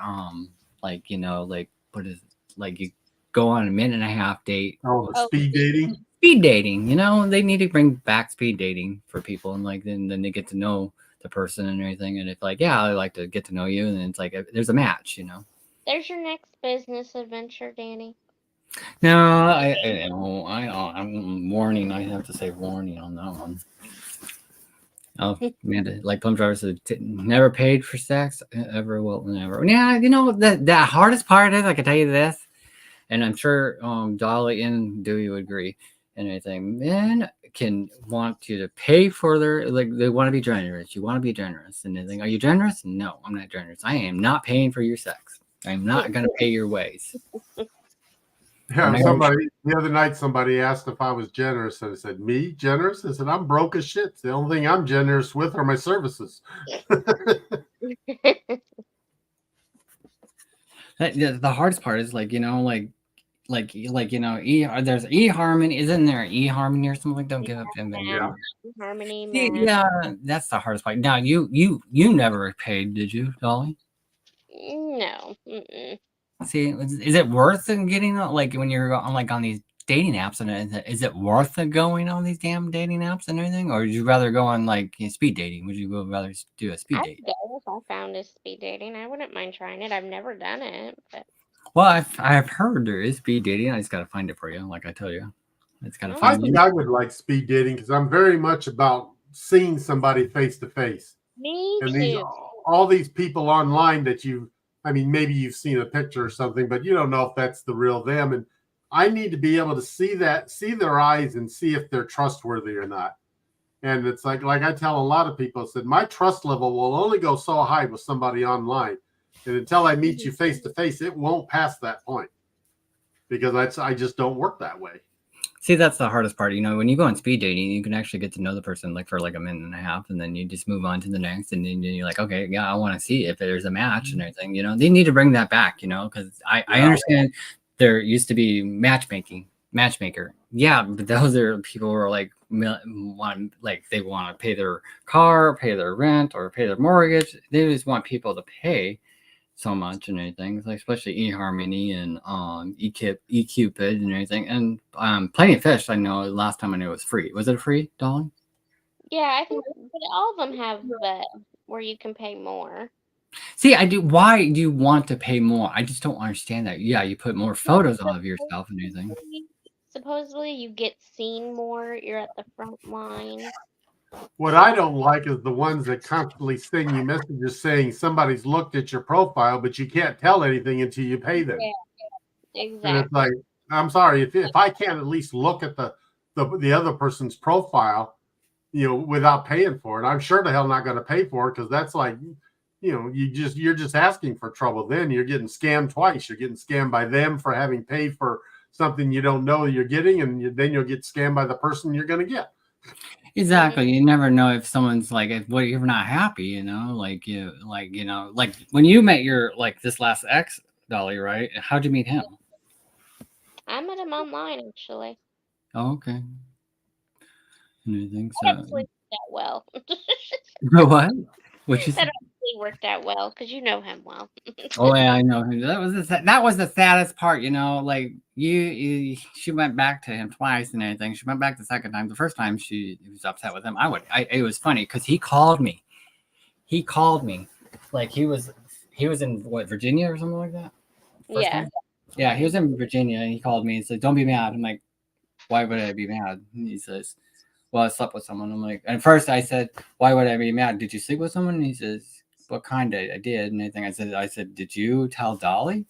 Speaker 2: what is you go on a minute and a half date.
Speaker 1: Speed dating.
Speaker 2: Speed dating. They need to bring back speed dating for people, and then they get to know the person and everything. And it's like, yeah, I like to get to know you, and then it's like there's a match.
Speaker 3: There's your next business adventure, Danny.
Speaker 2: No, I'm warning. I have to say warning on that one. Oh, Amanda, like Plum Driver said, never paid for sex, ever will never. Yeah, the hardest part is, I can tell you this, and I'm sure Dolly and Dewey would agree, and everything. Men can want you to pay for their, they want to be generous. You want to be generous, and they think, are you generous? No, I'm not generous. I am not paying for your sex. I'm not going to pay your ways.
Speaker 1: Yeah, the other night, somebody asked if I was generous, and I said, me, generous? I said, I'm broke as shit. The only thing I'm generous with are my services.
Speaker 2: The hardest part is there's eHarmony. Isn't there eHarmony or something like that? Don't give up.
Speaker 3: Yeah. Harmony.
Speaker 2: Yeah, that's the hardest part. Now, you never paid, did you, Dolly?
Speaker 3: No. Mm-mm.
Speaker 2: See, is it worth getting when you're on these dating apps, and is it worth going on these damn dating apps and everything, or would you rather go on speed dating? Would you rather do a speed date?
Speaker 3: I'd go if I found a speed dating. I wouldn't mind trying it. I've never done it, but
Speaker 2: well, I've heard there is speed dating. I just got to find it for you, like I tell you. It's got to find.
Speaker 1: I think I would like speed dating because I'm very much about seeing somebody face to face.
Speaker 3: Me
Speaker 1: and
Speaker 3: too.
Speaker 1: All these people online that maybe you've seen a picture or something, but you don't know if that's the real them. And I need to be able to see their eyes and see if they're trustworthy or not. And it's like I tell a lot of people, I said, my trust level will only go so high with somebody online. And until I meet you face to face, it won't pass that point because I just don't work that way.
Speaker 2: See, that's the hardest part. You know, when you go on speed dating, you can actually get to know the person like for like a minute and a half, and then you just move on to the next, and then you're like, okay, yeah, I want to see if there's a match and everything. You know, they need to bring that back. You know, because I understand there used to be matchmaker. Yeah, but those are people who are like they want to pay their car, pay their rent, or pay their mortgage. They just want people to pay so much and everything, like especially eHarmony and eCupid and everything. And Plenty of Fish, I know last time I knew it was free. Was it free, Dolly?
Speaker 3: Yeah, I think, but all of them have where you can pay more.
Speaker 2: See, I do. Why do you want to pay more? I just don't understand that. Yeah, you put more photos of yourself and everything.
Speaker 3: Supposedly, you get seen more. You're at the front line.
Speaker 1: What I don't like is the ones that constantly send you messages saying somebody's looked at your profile, but you can't tell anything until you pay them.
Speaker 3: Yeah, exactly.
Speaker 1: And it's like, I'm sorry, if I can't at least look at the other person's profile, you know, without paying for it, I'm sure the hell not going to pay for it, because that's like, you know, you're just asking for trouble. Then you're getting scammed twice. You're getting scammed by them for having paid for something you don't know you're getting, and then you'll get scammed by the person you're going to get.
Speaker 2: Exactly. You never know if someone's like, if what you're not happy, you know, like when you met your like this last ex, Dolly, right? How'd you meet him?
Speaker 3: I met him online, actually.
Speaker 2: Oh, okay. Anything
Speaker 3: That
Speaker 2: so?
Speaker 3: actually worked out well.
Speaker 2: What? What you
Speaker 3: That
Speaker 2: said?
Speaker 3: actually worked out well because you know him well.
Speaker 2: Oh yeah, I know him. That was the saddest part, you know. Like she went back to him twice and everything. She went back the second time. The first time she was upset with him. It was funny because he called me. He called me, like he was in what, Virginia or something like that. First
Speaker 3: Yeah.
Speaker 2: time? Yeah, he was in Virginia and he called me and said, "Don't be mad." I'm like, "Why would I be mad?" And he says, "Well, I slept with someone." I'm like, and first I said, "Why would I be mad? Did you sleep with someone?" And he says, "What kind? I did." And anything. I said, "Did you tell Dolly?"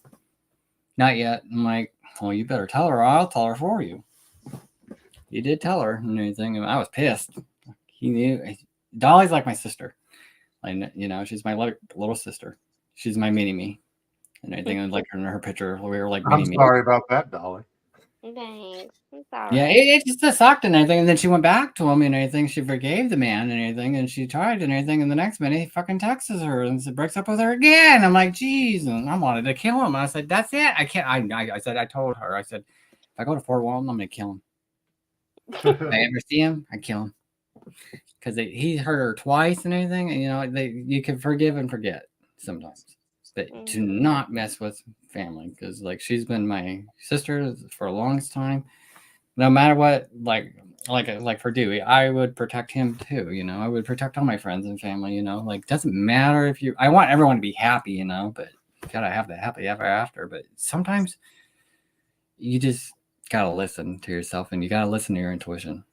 Speaker 2: "Not yet." I'm like, "Well, you better tell her, or I'll tell her for you." He did tell her and anything, and I was pissed. He knew. Dolly's like my sister. Like, you know, she's my little sister. She's my mini me and everything. And like her picture, we were like mini
Speaker 1: I'm
Speaker 2: me.
Speaker 1: sorry about that, Dolly.
Speaker 3: Thanks. It's all
Speaker 2: Yeah,
Speaker 3: right.
Speaker 2: it just sucked and everything. And then she went back to him and everything. She forgave the man and everything. And she tried and everything. And the next minute, he fucking texts her and breaks up with her again. I'm like, geez. And I wanted to kill him. I said, that's it. I can't. I said, I told her, I said, if I go to Fort Walton, I'm going to kill him. If I ever see him, I kill him. Because he hurt her twice and everything. And, you know, you can forgive and forget sometimes. But do not mess with family. Because, like, she's been my sister for the longest time. No matter what, like for Dewey, I would protect him too. You know, I would protect all my friends and family. You know, like doesn't matter if you. I want everyone to be happy. You know, but you gotta have the happy ever after. But sometimes you just gotta listen to yourself and you gotta listen to your intuition.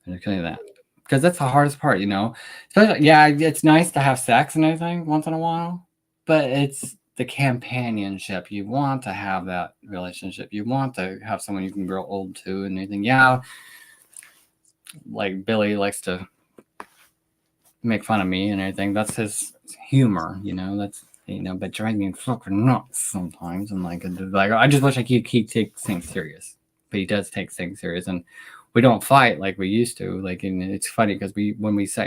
Speaker 2: And I'll tell you that because that's the hardest part. You know, especially yeah, it's nice to have sex and everything once in a while, but it's the companionship. You want to have that relationship. You want to have someone you can grow old to and anything. Yeah, like Billy likes to make fun of me and everything. That's his humor, you know. That's but drives me fucking nuts sometimes. And like I just wish I could take things serious, but he does take things serious, and we don't fight like we used to. Like, and it's funny because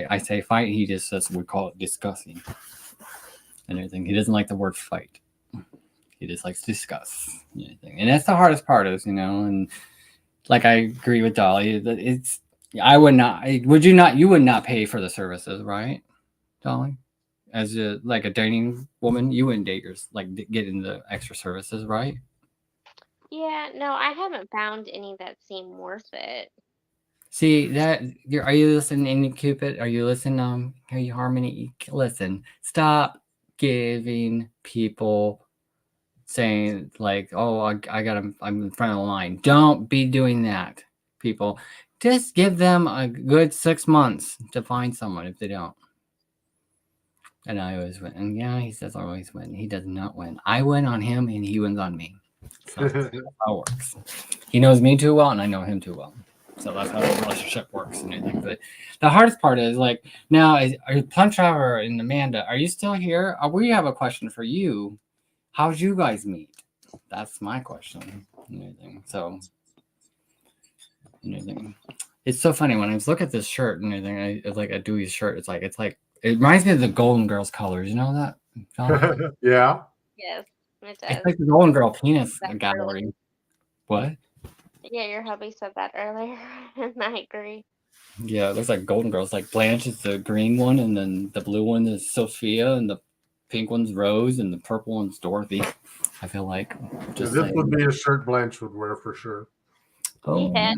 Speaker 2: I say fight, he just says we call it discussing and everything. He doesn't like the word fight. He just likes to discuss anything. And that's the hardest part is, you know, and like I agree with Dolly that you would not pay for the services, right, Dolly? As a dating woman, you wouldn't date get into the extra services, right?
Speaker 3: Yeah, no, I haven't found any that seem worth it.
Speaker 2: See that are you listening, Cupid? Are you listening? Are you Harmony? Listen, stop giving people saying like, "Oh, I'm in front of the line." Don't be doing that, people. Just give them a good 6 months to find someone if they don't. And I always win. And yeah, he says I always win. He does not win. I win on him, and he wins on me. So that's how it works. He knows me too well, and I know him too well. So that's how the relationship works and everything. But the hardest part is like now are Plum Traveler and Amanda, are you still here? We have a question for you. How'd you guys meet? That's my question. And everything. So and everything. It's so funny when I look at this shirt and everything. It's like a Dewey's shirt. It's like it reminds me of the Golden Girls colors. You know that? John?
Speaker 1: Yeah.
Speaker 3: Yes, it
Speaker 2: It's
Speaker 3: does.
Speaker 2: like the Golden Girl penis
Speaker 3: That
Speaker 2: gallery. What?
Speaker 3: Yeah, your hubby said that earlier, and I agree.
Speaker 2: Yeah, it looks like Golden Girls. Like Blanche is the green one, and then the blue one is Sophia, and the pink one's Rose, and the purple one's Dorothy. I feel like just
Speaker 1: This
Speaker 2: saying.
Speaker 1: would be a shirt Blanche would wear for sure.
Speaker 2: Oh,
Speaker 3: Yeah.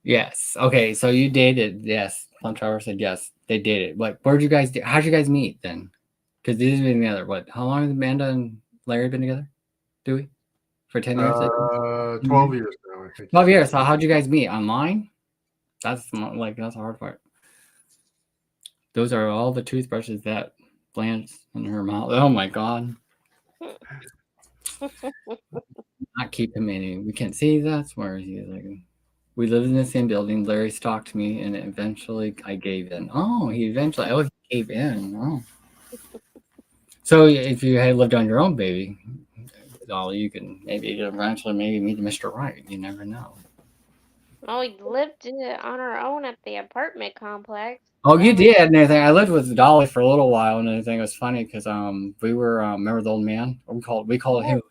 Speaker 2: yes. Okay, so you dated. Yes, Plum Traveler said yes. They dated. Like, where'd you guys? How'd you guys meet then? Because these have been together. What? How long have Amanda and Larry been together? Do we? For 10 years?
Speaker 1: 12 years now, I think.
Speaker 2: 12 years. So how'd you guys meet? Online? That's the hard part. Those are all the toothbrushes that Blanche in her mouth. Oh my god. Not keep him in. We can't see that's where he is. Like, we lived in the same building. Larry stalked me, and eventually I gave in. He gave in. Oh. So if you had lived on your own, baby, you can maybe eventually meet Mr. Right. You never know.
Speaker 3: Oh, we lived on our own at the apartment complex.
Speaker 2: Oh, you did and everything. I lived with Dolly for a little while and everything. It was funny because we were remember the old man? We called him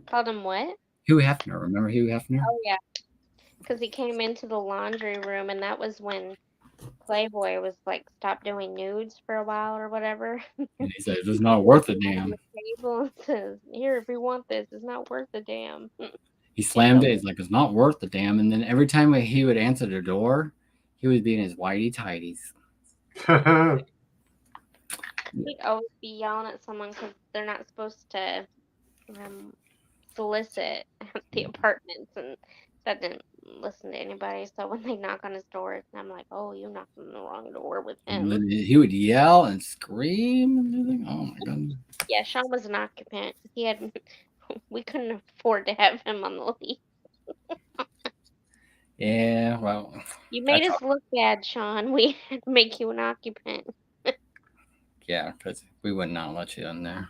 Speaker 3: Called him what?
Speaker 2: Hugh Hefner. Remember Hugh Hefner?
Speaker 3: Oh yeah, because he came into the laundry room, and that was when Playboy was like stopped doing nudes for a while or whatever.
Speaker 2: And he said, "It's not worth a damn."
Speaker 3: The table and says, "Here, if you want this, it's not worth a damn."
Speaker 2: He slammed it. He's like, "It's not worth the damn." And then every time he would answer the door, he was being his whitey tighties.
Speaker 3: He'd always be yelling at someone because they're not supposed to solicit at the apartments, and that didn't listen to anybody. So when they knock on his door, I'm like, "Oh, you knocked on the wrong door with him."
Speaker 2: And then he would yell and scream and everything. Oh my god.
Speaker 3: Yeah, Sean was an occupant. We couldn't afford to have him on the lease.
Speaker 2: Yeah, well.
Speaker 3: You made us look bad, Sean. We had to make you an occupant.
Speaker 2: Yeah, because we would not let you in there.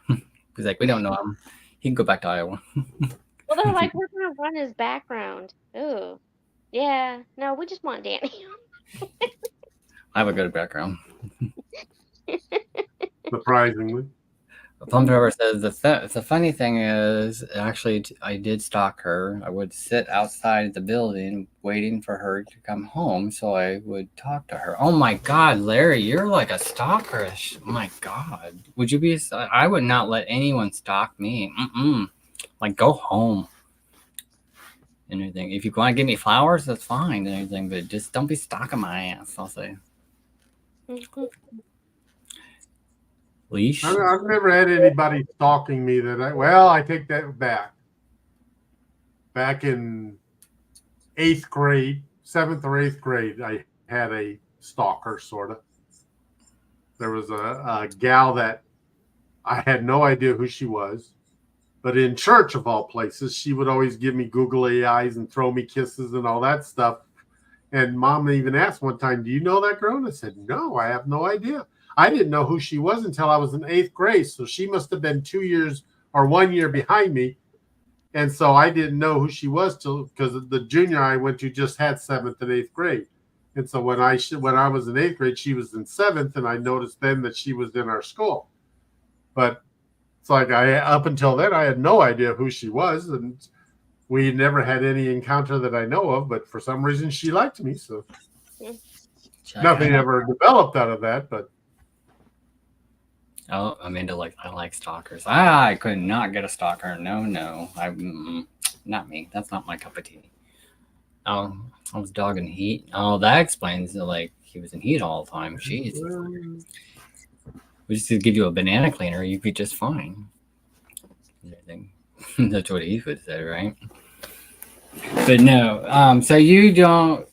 Speaker 2: He's like, we don't know him. He can go back to Iowa.
Speaker 3: Well, they're like, we're gonna run his background. Ooh, yeah. No, we just want Danny.
Speaker 2: I have a good background.
Speaker 1: Surprisingly.
Speaker 2: Plum Driver says the funny thing is, actually, I did stalk her. I would sit outside the building waiting for her to come home so I would talk to her. Oh my God, Larry, you're like a stalkerish. Oh my God. Would you be? I would not let anyone stalk me. Like, go home. And everything. If you want to give me flowers, that's fine and everything, but just don't be stalking my ass, I'll say. Leash?
Speaker 1: I've never had anybody stalking me I take that back. Back in 8th grade, 7th or 8th grade, I had a stalker, sort of. There was a gal that I had no idea who she was. But in church, of all places, she would always give me googly eyes and throw me kisses and all that stuff. And Mom even asked one time, "Do you know that girl?" And I said, "No, I have no idea." I didn't know who she was until I was in 8th grade. So she must have been 2 years or 1 year behind me. And so I didn't know who she was because the junior I went to just had 7th and 8th grade. And so when I was in 8th grade, she was in 7th, and I noticed then that she was in our school. But it's like up until then, I had no idea who she was, and we never had any encounter that I know of. But for some reason, she liked me, so nothing ever developed out of that. But
Speaker 2: oh, Amanda, I like stalkers. I could not get a stalker. No, not me. That's not my cup of tea. Oh, I was dogging heat. Oh, that explains he was in heat all the time. Jeez. We just give you a banana cleaner, you'd be just fine. That's what he would say, right? But no. So you don't.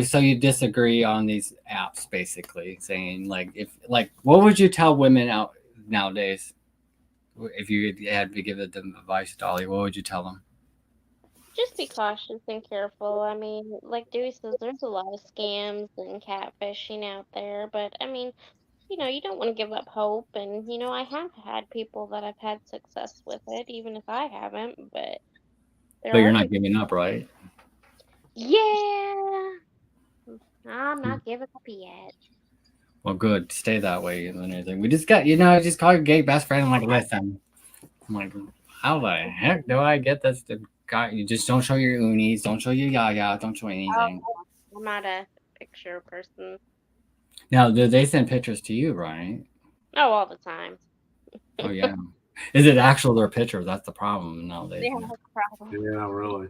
Speaker 2: So you disagree on these apps, basically saying what would you tell women out nowadays if you had to give them advice, Dolly? What would you tell them?
Speaker 3: just be cautious and careful. I mean, like Dewey says, there's a lot of scams and catfishing out there, but I mean, you don't want to give up hope. And, I have had people that I've had success with it, even if I haven't, but there
Speaker 2: But you're
Speaker 3: are
Speaker 2: not
Speaker 3: people.
Speaker 2: giving up, right?
Speaker 3: Yeah, I'm
Speaker 2: Hmm.
Speaker 3: not giving up yet.
Speaker 2: Well, good. Stay that way and anything. We just got, just call your gay best friend. I'm like, listen. I'm like, how the heck do I get this to guy? You just don't show your unis, don't show your yaya, don't show
Speaker 3: Oh,
Speaker 2: anything.
Speaker 3: I'm not a picture person.
Speaker 2: Now, do they send pictures to you, right?
Speaker 3: Oh, all the time.
Speaker 2: Oh yeah. Is it actual their pictures? That's the problem nowadays.
Speaker 3: They have a problem.
Speaker 1: Yeah, really.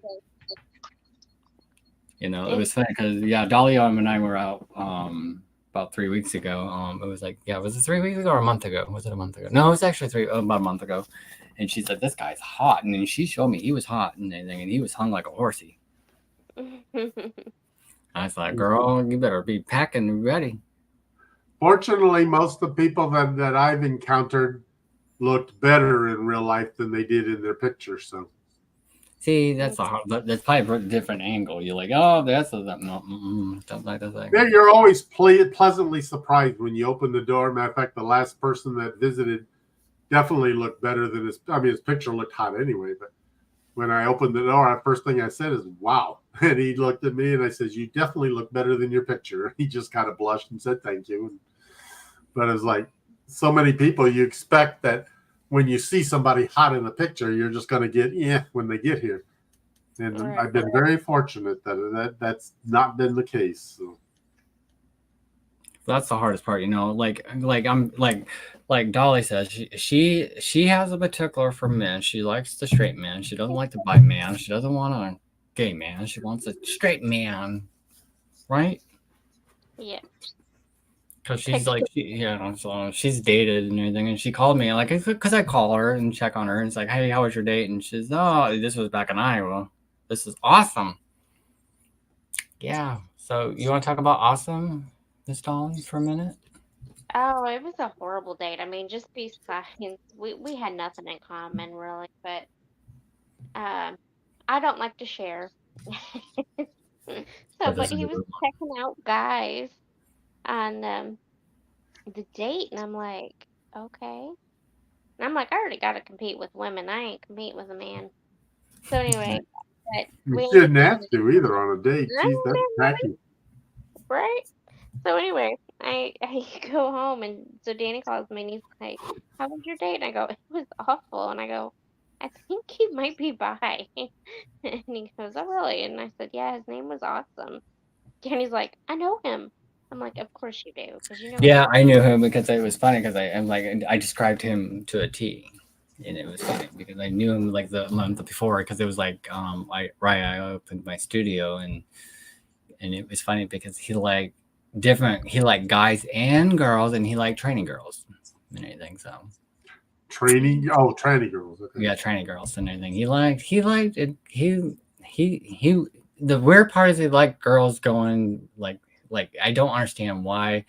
Speaker 2: It was funny because Dolly and I were out about 3 weeks ago. It was like, was it 3 weeks ago or a month ago? Was it a month ago? No, it was actually about a month ago. And she said, "This guy's hot," and then she showed me he was hot and everything, and he was hung like a horsey. I was like, "Girl, you better be packing and ready."
Speaker 1: Fortunately, most of the people that I've encountered looked better in real life than they did in their pictures. So
Speaker 2: See, that's that's probably a different angle. You're like, "Oh, that's a no, don't like that thing."
Speaker 1: yeah, you're always pleasantly surprised when you open the door. Matter of fact, the last person that visited definitely looked better than his. I mean, his picture looked hot anyway, but when I opened the door, the first thing I said is, "Wow." And he looked at me and I says, "You definitely look better than your picture." He just kind of blushed and said, "Thank you." But it's like so many people, you expect that when you see somebody hot in a picture, you're just going to get when they get here. And
Speaker 3: Right.
Speaker 1: I've been very fortunate that's not been the case. So.
Speaker 2: That's the hardest part, like Dolly says, she has a particular for men. She likes the straight man. She doesn't like the bi man. She doesn't want a gay man. She wants a straight man, right?
Speaker 3: Yeah.
Speaker 2: Because she's like, so she's dated and everything, and she called me like, because I call her and check on her, and it's like, hey, how was your date? And she's, oh, this was back in Iowa. This is awesome. Yeah. So you want to talk about awesome, Miss Dolly, for a minute?
Speaker 3: Oh, it was a horrible date. I mean, just besides, we had nothing in common really, but I don't like to share. So,
Speaker 2: But
Speaker 3: but
Speaker 2: this is
Speaker 3: he
Speaker 2: a
Speaker 3: was
Speaker 2: good
Speaker 3: checking out guys on the date, and I'm like, okay. And I'm like, I already got to compete with women. I ain't compete with a man. So anyway,
Speaker 2: one.
Speaker 3: but
Speaker 1: You
Speaker 3: we ended
Speaker 1: shouldn't
Speaker 3: up
Speaker 1: have to either on a date. Geez, that's tacky.
Speaker 3: right. So anyway, I go home, and so Danny calls me and he's like, "How was your date?" And I go, "It was awful." And I go, "I think he might be bi." And he goes, "Oh really?" And I said, "Yeah, his name was Awesome." Danny's like, "I know him." I'm like, "Of course you do, because you know him."
Speaker 2: Yeah, I knew him because it was funny because I'm like I described him to a T, and it was funny because I knew him like the month before because it was like I opened my studio and it was funny because he liked guys and girls and he liked training girls and anything. So
Speaker 1: Training girls. Okay.
Speaker 2: yeah, training girls and everything. He liked it. He. The weird part is he liked girls going like I don't understand why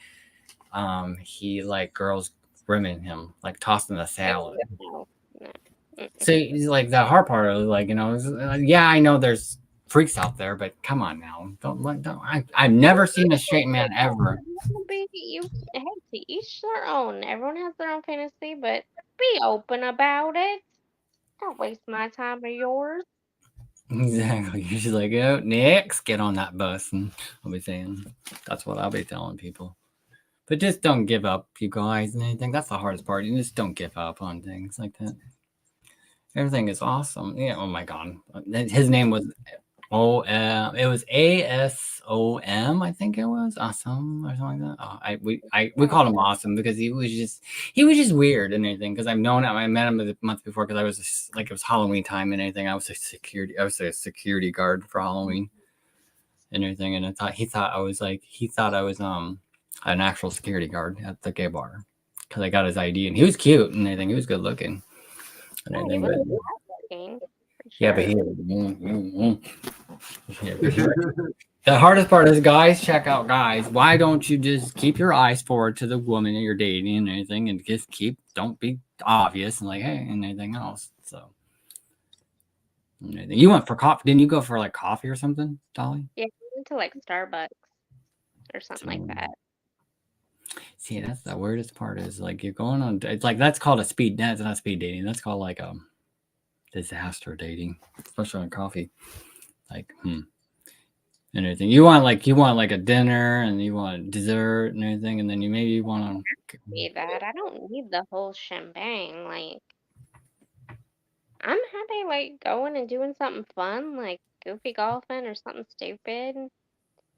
Speaker 2: he liked girls rimming him like tossing the salad.
Speaker 3: No, no. Mm-mm.
Speaker 2: So he's like the hard part of yeah, I know there's freaks out there, but come on now, don't. I've never seen a straight man ever.
Speaker 3: Hey, to each their own. Everyone has their own fantasy, but be open about it. Don't waste my time or yours.
Speaker 2: Exactly. She's like, oh, next, get on that bus, and I'll be saying that's what I'll be telling people. But just don't give up, you guys, and anything. That's the hardest part. You just don't give up on things like that. Everything is awesome. Yeah. Oh my god. His name was it was ASOM, I think it was awesome or something like that. We called him awesome because he was just weird and everything. Because I've known him, I met him the month before because I was like it was Halloween time and anything. I was a security guard for Halloween and everything. And he thought I was an actual security guard at the gay bar because I got his ID and he was cute and everything. He was good looking and
Speaker 3: Yeah, he
Speaker 2: everything.
Speaker 3: was
Speaker 2: But
Speaker 3: looking, for
Speaker 2: yeah, but
Speaker 3: sure.
Speaker 2: the hardest part is guys check out guys. Why don't you just keep your eyes forward to the woman that you're dating and anything and just don't be obvious and like, hey, and anything else. So You went for coffee? Didn't you go for like coffee or something, Dolly?
Speaker 3: Yeah, we went to like Starbucks or something like
Speaker 2: So,
Speaker 3: that.
Speaker 2: see, that's the weirdest part is like you're going on. It's like that's called a speed. That's not speed dating. That's called like disaster dating, especially on coffee. Like, and everything. You want like a dinner and you want dessert and everything, and then you maybe want to.
Speaker 3: Need that. I don't need the whole shebang. Like, I'm happy like going and doing something fun, like goofy golfing or something stupid.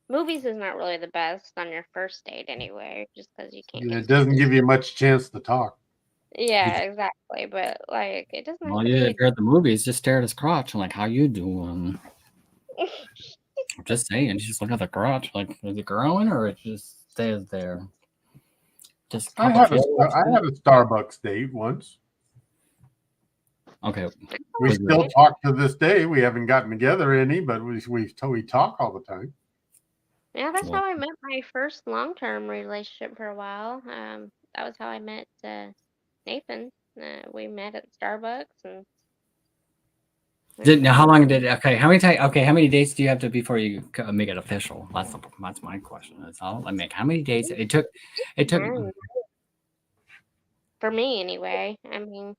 Speaker 3: Movies is not really the best on your first date anyway, just because you can't get
Speaker 1: It
Speaker 3: to see
Speaker 1: doesn't
Speaker 3: the.
Speaker 1: give you much chance to talk.
Speaker 3: Yeah, exactly. But like, it doesn't have
Speaker 2: Well,
Speaker 3: to
Speaker 2: yeah,
Speaker 3: be
Speaker 2: if you're at the movies, just stare at his crotch and like, how you doing? I'm just saying, just look at the crotch. Like, is it growing or it just stays there? Just
Speaker 1: I
Speaker 2: cup of
Speaker 1: had a
Speaker 2: feel.
Speaker 1: I had a Starbucks date once.
Speaker 2: Okay.
Speaker 1: We
Speaker 2: Was
Speaker 1: still
Speaker 2: it,
Speaker 1: talk to this day. We haven't gotten together any, but we talk all the time.
Speaker 3: Yeah, that's
Speaker 2: well,
Speaker 3: how I met my first long-term relationship for a while. That was how I met Nathan. We met at Starbucks and went
Speaker 2: now
Speaker 3: from
Speaker 2: how
Speaker 3: there.
Speaker 2: long did okay? How many dates do you have to before you make it official? That's my question. That's all I make. How many days it took? It took
Speaker 3: And for me anyway. I mean,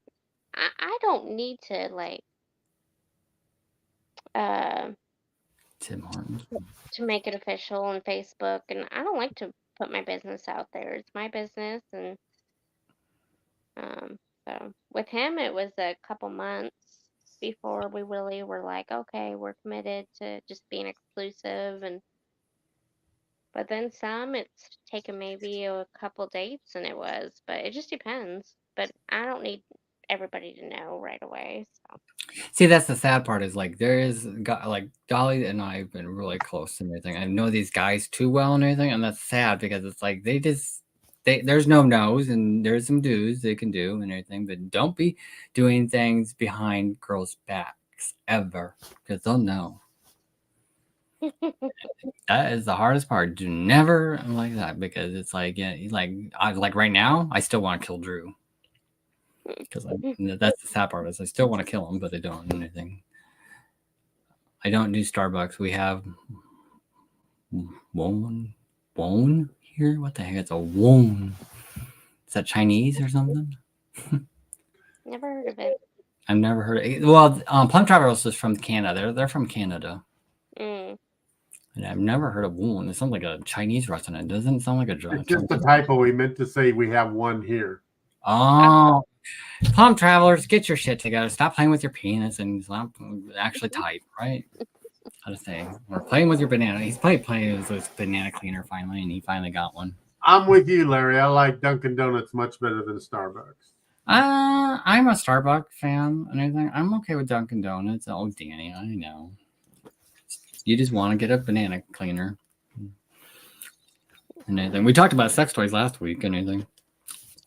Speaker 3: I don't need to like uh
Speaker 2: Tim Hortons.
Speaker 3: to make it official on Facebook, and I don't like to put my business out there. It's my business, and um, so with him, it was a couple months before we really were like, okay, we're committed to just being exclusive, and but then some, it's taken maybe a couple dates, and it was, but it just depends. But I don't need everybody to know right away. So
Speaker 2: See, that's the sad part is like there is like Dolly and I have been really close and everything. I know these guys too well and everything, and that's sad because it's like there's no no's and there's some do's they can do and everything, but don't be doing things behind girls' backs ever because they'll know. That is the hardest part. Do never like that because it's like yeah, like right now I still want to kill Drew because that's the sad part is I still want to kill him, but I don't do anything. I don't do Starbucks. We have won here. What the heck? It's a won. Is that Chinese or something?
Speaker 3: never heard of it.
Speaker 2: I've never heard of it. Well, Plum Travelers is from Canada. They're from Canada.
Speaker 3: Mm.
Speaker 2: And I've never heard of won. It sounds like a Chinese restaurant. It doesn't sound like a
Speaker 1: It's
Speaker 2: Chinese.
Speaker 1: just a typo. We meant to say we have one here.
Speaker 2: Oh, Plum Travelers, get your shit together. Stop playing with your penis and stop actually type, right? How to say? Or playing with your banana. He's probably playing with his banana cleaner finally, and he finally got one.
Speaker 1: I'm with you, Larry. I like Dunkin' Donuts much better than Starbucks.
Speaker 2: I'm a Starbucks fan and everything. I'm okay with Dunkin' Donuts. Oh, Danny, I know. You just want to get a banana cleaner and anything. We talked about sex toys last week and anything.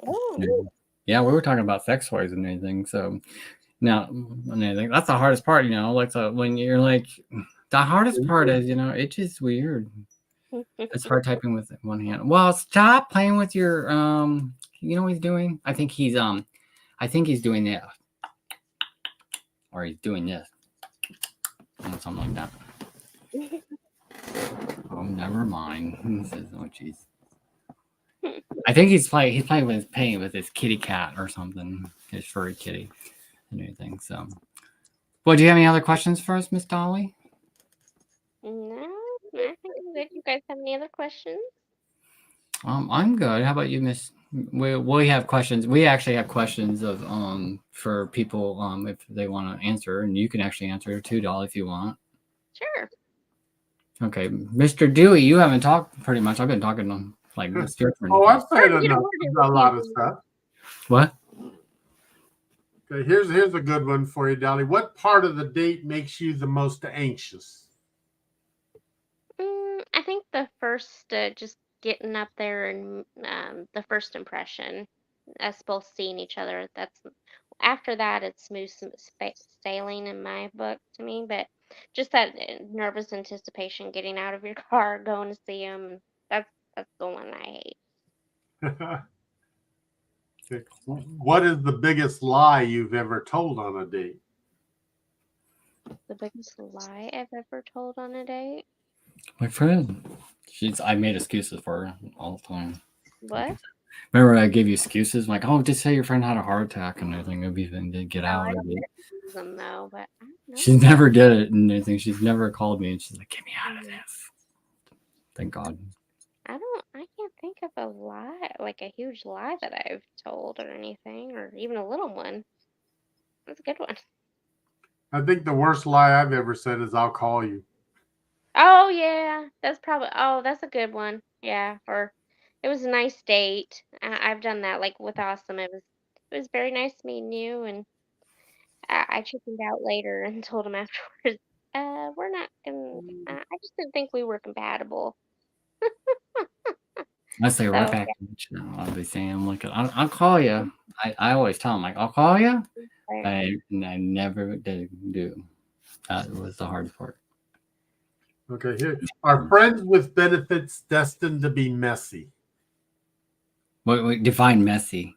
Speaker 3: Oh.
Speaker 2: Yeah, we were talking about sex toys and anything. So now, and anything. That's the hardest part, like when you're like, the hardest part is, it's just weird. It's hard typing with one hand. Well, stop playing with your you know what he's doing? I think he's doing this. Or he's doing this. Or something like that. Oh, never mind. He says, oh jeez. I think he's playing with his kitty cat or something. His furry kitty and everything. So well, do you have any other questions for us, Miss Dolly?
Speaker 3: No, I think I'm good. You guys have any other questions?
Speaker 2: I'm good. How about you, Miss? We have questions. We actually have questions of for people if they want to answer, and you can actually answer too, Dolly, if you want.
Speaker 3: Sure.
Speaker 2: Okay, Mr. Dewey, you haven't talked pretty much. I've been talking to him like this year.
Speaker 1: Oh, I've said
Speaker 3: You know,
Speaker 1: a lot of stuff.
Speaker 2: What?
Speaker 1: Okay, here's a good one for you, Dolly. What part of the date makes you the most anxious?
Speaker 3: I think the first, just getting up there and the first impression, us both seeing each other. That's after that, it's smooth sailing in my book to me. But just that nervous anticipation, getting out of your car, going to see him. That's the one I hate.
Speaker 1: Okay. What is the biggest lie you've ever told on a date?
Speaker 3: The biggest lie I've ever told on a date?
Speaker 2: My friend. I made excuses for her all the time.
Speaker 3: What?
Speaker 2: Remember, I gave you excuses like, "Oh, just say your friend had a heart attack and everything. It'd be fine to get
Speaker 3: No,
Speaker 2: out
Speaker 3: I
Speaker 2: of
Speaker 3: don't
Speaker 2: it."
Speaker 3: use them though, but I don't know.
Speaker 2: She never did it and anything. She's never called me and she's like, "Get me out of
Speaker 3: Mhm.
Speaker 2: this." Thank God.
Speaker 3: I can't think of a lie, like a huge lie that I've told or anything, or even a little one. That's a good one.
Speaker 1: I think the worst lie I've ever said is I'll call you.
Speaker 3: Oh yeah, that's a good one. Yeah, or it was a nice date. I've done that like with Awesome. It was very nice meeting you, and I chickened out later and told him afterwards, we're not gonna. I just didn't think we were compatible.
Speaker 2: I say right
Speaker 3: So
Speaker 2: back. I'll be saying, like, I'll call you. I always tell them, like, I'll call you.
Speaker 3: yeah.
Speaker 2: And I never did do. That was the hard part.
Speaker 1: Okay, here. Are friends with benefits destined to be messy?
Speaker 2: What define messy?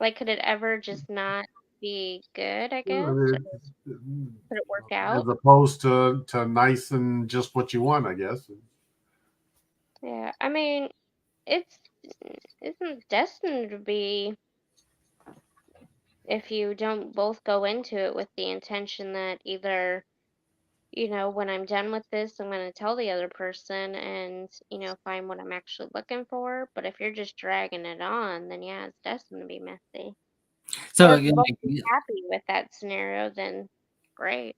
Speaker 3: Like, could it ever just not be good? I guess. Or could it work
Speaker 1: As
Speaker 3: out?
Speaker 1: opposed to nice and just what you want, I guess.
Speaker 3: Yeah. I mean, it's isn't destined to be if you don't both go into it with the intention that either, when I'm done with this, I'm going to tell the other person and, find what I'm actually looking for. But if you're just dragging it on, then yeah, it's destined to be messy. Or
Speaker 2: So
Speaker 3: if both are happy with that scenario, then great.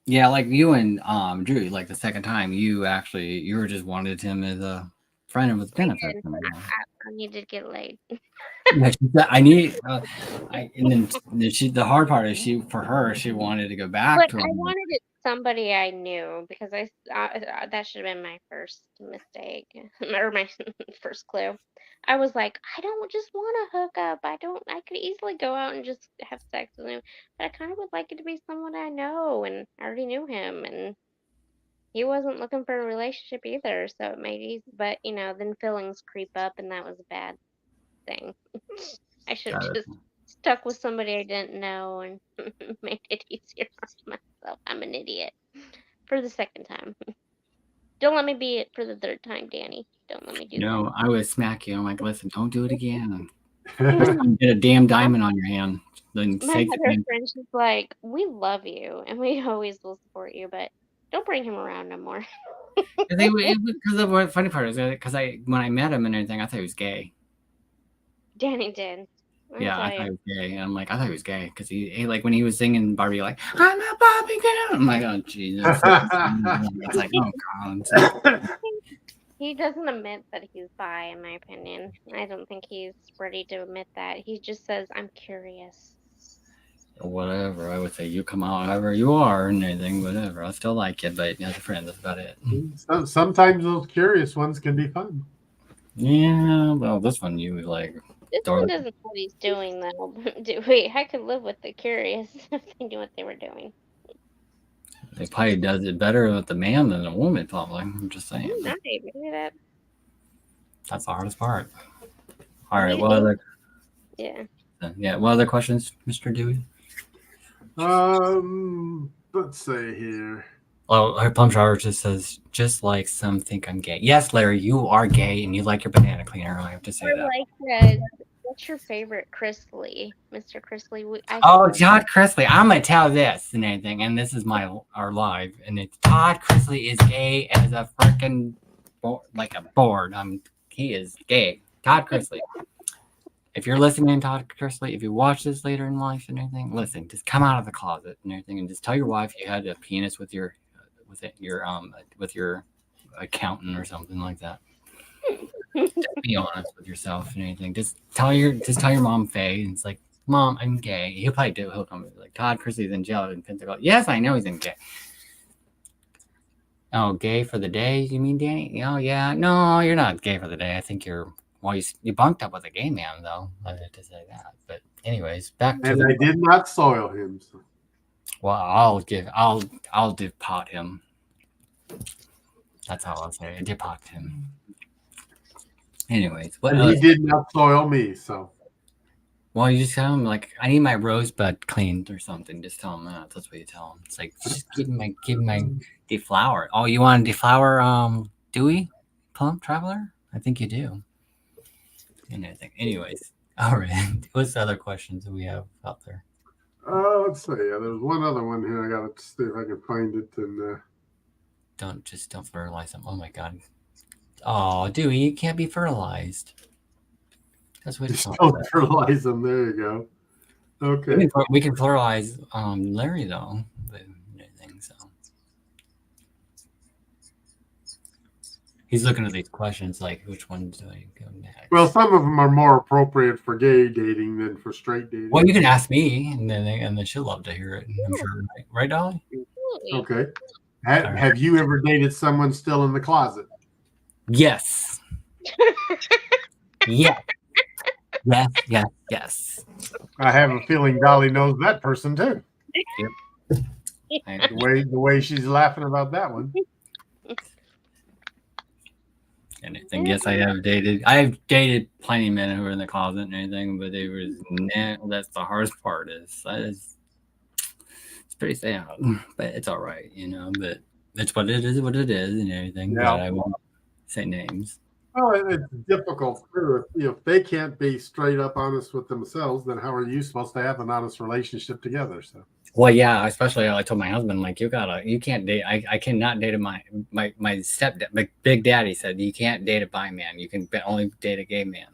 Speaker 2: yeah, like you and Drew, like the second time, you were just wanted him as a friend with benefits.
Speaker 3: And I need to get laid.
Speaker 2: Yeah, she said, I need. And then the hard part is for her, she wanted to go back
Speaker 3: But
Speaker 2: to
Speaker 3: I
Speaker 2: him.
Speaker 3: wanted it somebody I knew because that should have been my first mistake or my first clue. I was like, I don't just want to hook up. I could easily go out and just have sex with him, but I kind of would like it to be someone I know and I already knew him and he wasn't looking for a relationship either, so it made easy. But then feelings creep up and that was a bad thing. I should have
Speaker 2: Got
Speaker 3: just stuck with somebody I didn't know and made it easier on myself. I'm an idiot. For the second time. Don't let me be it for the third time, Danny. Don't let me do that.
Speaker 2: No, I would smack you. I'm like, listen, don't do it again. Next
Speaker 3: My,
Speaker 2: time, get a damn diamond on your hand. Then
Speaker 3: my
Speaker 2: take the
Speaker 3: other
Speaker 2: damn.
Speaker 3: friend, she's like, we love you and we always will support you, but don't bring him around no more.
Speaker 2: Because the funny part is because when I met him and everything, I thought he was gay.
Speaker 3: Danny did. I
Speaker 2: Yeah, I
Speaker 3: tell
Speaker 2: thought
Speaker 3: you.
Speaker 2: he was gay. And I'm like, I thought he was gay because he like when he was singing Barbie, like I'm a Barbie girl. I'm like, oh Jesus. It's like, oh God. It's like,
Speaker 3: He doesn't admit that he's bi, in my opinion. I don't think he's ready to admit that. He just says, I'm curious.
Speaker 2: whatever. I would say you come out however you are and anything, whatever. I still like you, but as a friend, that's about it.
Speaker 1: Sometimes those curious ones can be fun.
Speaker 2: Yeah, well, this one you like.
Speaker 3: This one doesn't know what he's doing, though. Do we? I could live with the curious if they knew what they were doing.
Speaker 2: They probably does it better with the man than the woman, probably. I'm just saying.
Speaker 3: Maybe that.
Speaker 2: That's the hardest part. All right.
Speaker 3: He-
Speaker 2: Well,
Speaker 3: yeah.
Speaker 2: What other questions, Mr. Dewey?
Speaker 1: Let's say here.
Speaker 2: Oh, our plum shower just says, just like some think I'm gay. Yes, Larry, you are gay and you like your banana cleaner. I have to say
Speaker 3: Or
Speaker 2: that.
Speaker 3: like, what's your favorite Chrisley, Mr. Chrisley?
Speaker 2: Oh, Todd Chrisley. I'm gonna tell this and anything, and this is our live, and it's Todd Chrisley is gay as a freaking like a board. He is gay. Todd Chrisley. If you're listening, Todd Chrisley, if you watch this later in life and everything, listen, just come out of the closet and everything, and just tell your wife you had a penis with your accountant or something like that. Just be honest with yourself and anything. Just tell your mom Faye, and it's like, Mom, I'm gay. He'll probably do. He'll come like Todd Chrisley's in jail in Pensacola. Yes, I know he's in gay. Oh, gay for the day? You mean, Danny? Oh, yeah. No, you're not gay for the day. I think you're. Well, you bunked up with a gay man, though. I had to say that. But anyways, back to
Speaker 1: And I did not soil him. So.
Speaker 2: Well, I'll depot him. That's how I'll say it. Depot him. Anyways,
Speaker 1: he did not soil me. So
Speaker 2: Well, you just tell them like, I need my rosebud cleaned or something. Just tell them that. That's what you tell them. It's like, just give my deflower. Oh, you want to deflower Dewey Plum Traveler? I think you do. And I think, anyways, all right. What's the other questions that we have out there?
Speaker 1: Let's see. There's one other one here. I gotta see if I can find it. And
Speaker 2: Don't fertilize them. Oh my God. Oh, Dewey, you can't be fertilized. That's what it's
Speaker 1: just
Speaker 2: called.
Speaker 1: don't fertilize them. There you go. Okay.
Speaker 2: We can fertilize Larry though. But anything, so. He's looking at these questions like, which one do I go next?
Speaker 1: Well, some of them are more appropriate for gay dating than for straight dating.
Speaker 2: Well, you can ask me, and then she'll love to hear it. I'm sure, right, Dolly?
Speaker 1: Okay. Have you ever dated someone still in the closet?
Speaker 2: Yes. Yes. Yes.
Speaker 1: I have a feeling Dolly knows that person too.
Speaker 2: Yep.
Speaker 1: The way she's laughing about that one.
Speaker 2: Anything? Yes, I have dated. I've dated plenty of men who were in the closet and anything, but they was that's the hardest part. It's pretty sad, but it's all right, But it's what it is, and everything.
Speaker 1: Yeah.
Speaker 2: But I won't say names.
Speaker 1: Well, it's difficult too. If they can't be straight up honest with themselves, then how are you supposed to have an honest relationship together? So.
Speaker 2: Well, yeah, especially I told my husband, like, you can't date. I cannot date my stepdad. My big daddy said you can't date a bi man. You can only date a gay man.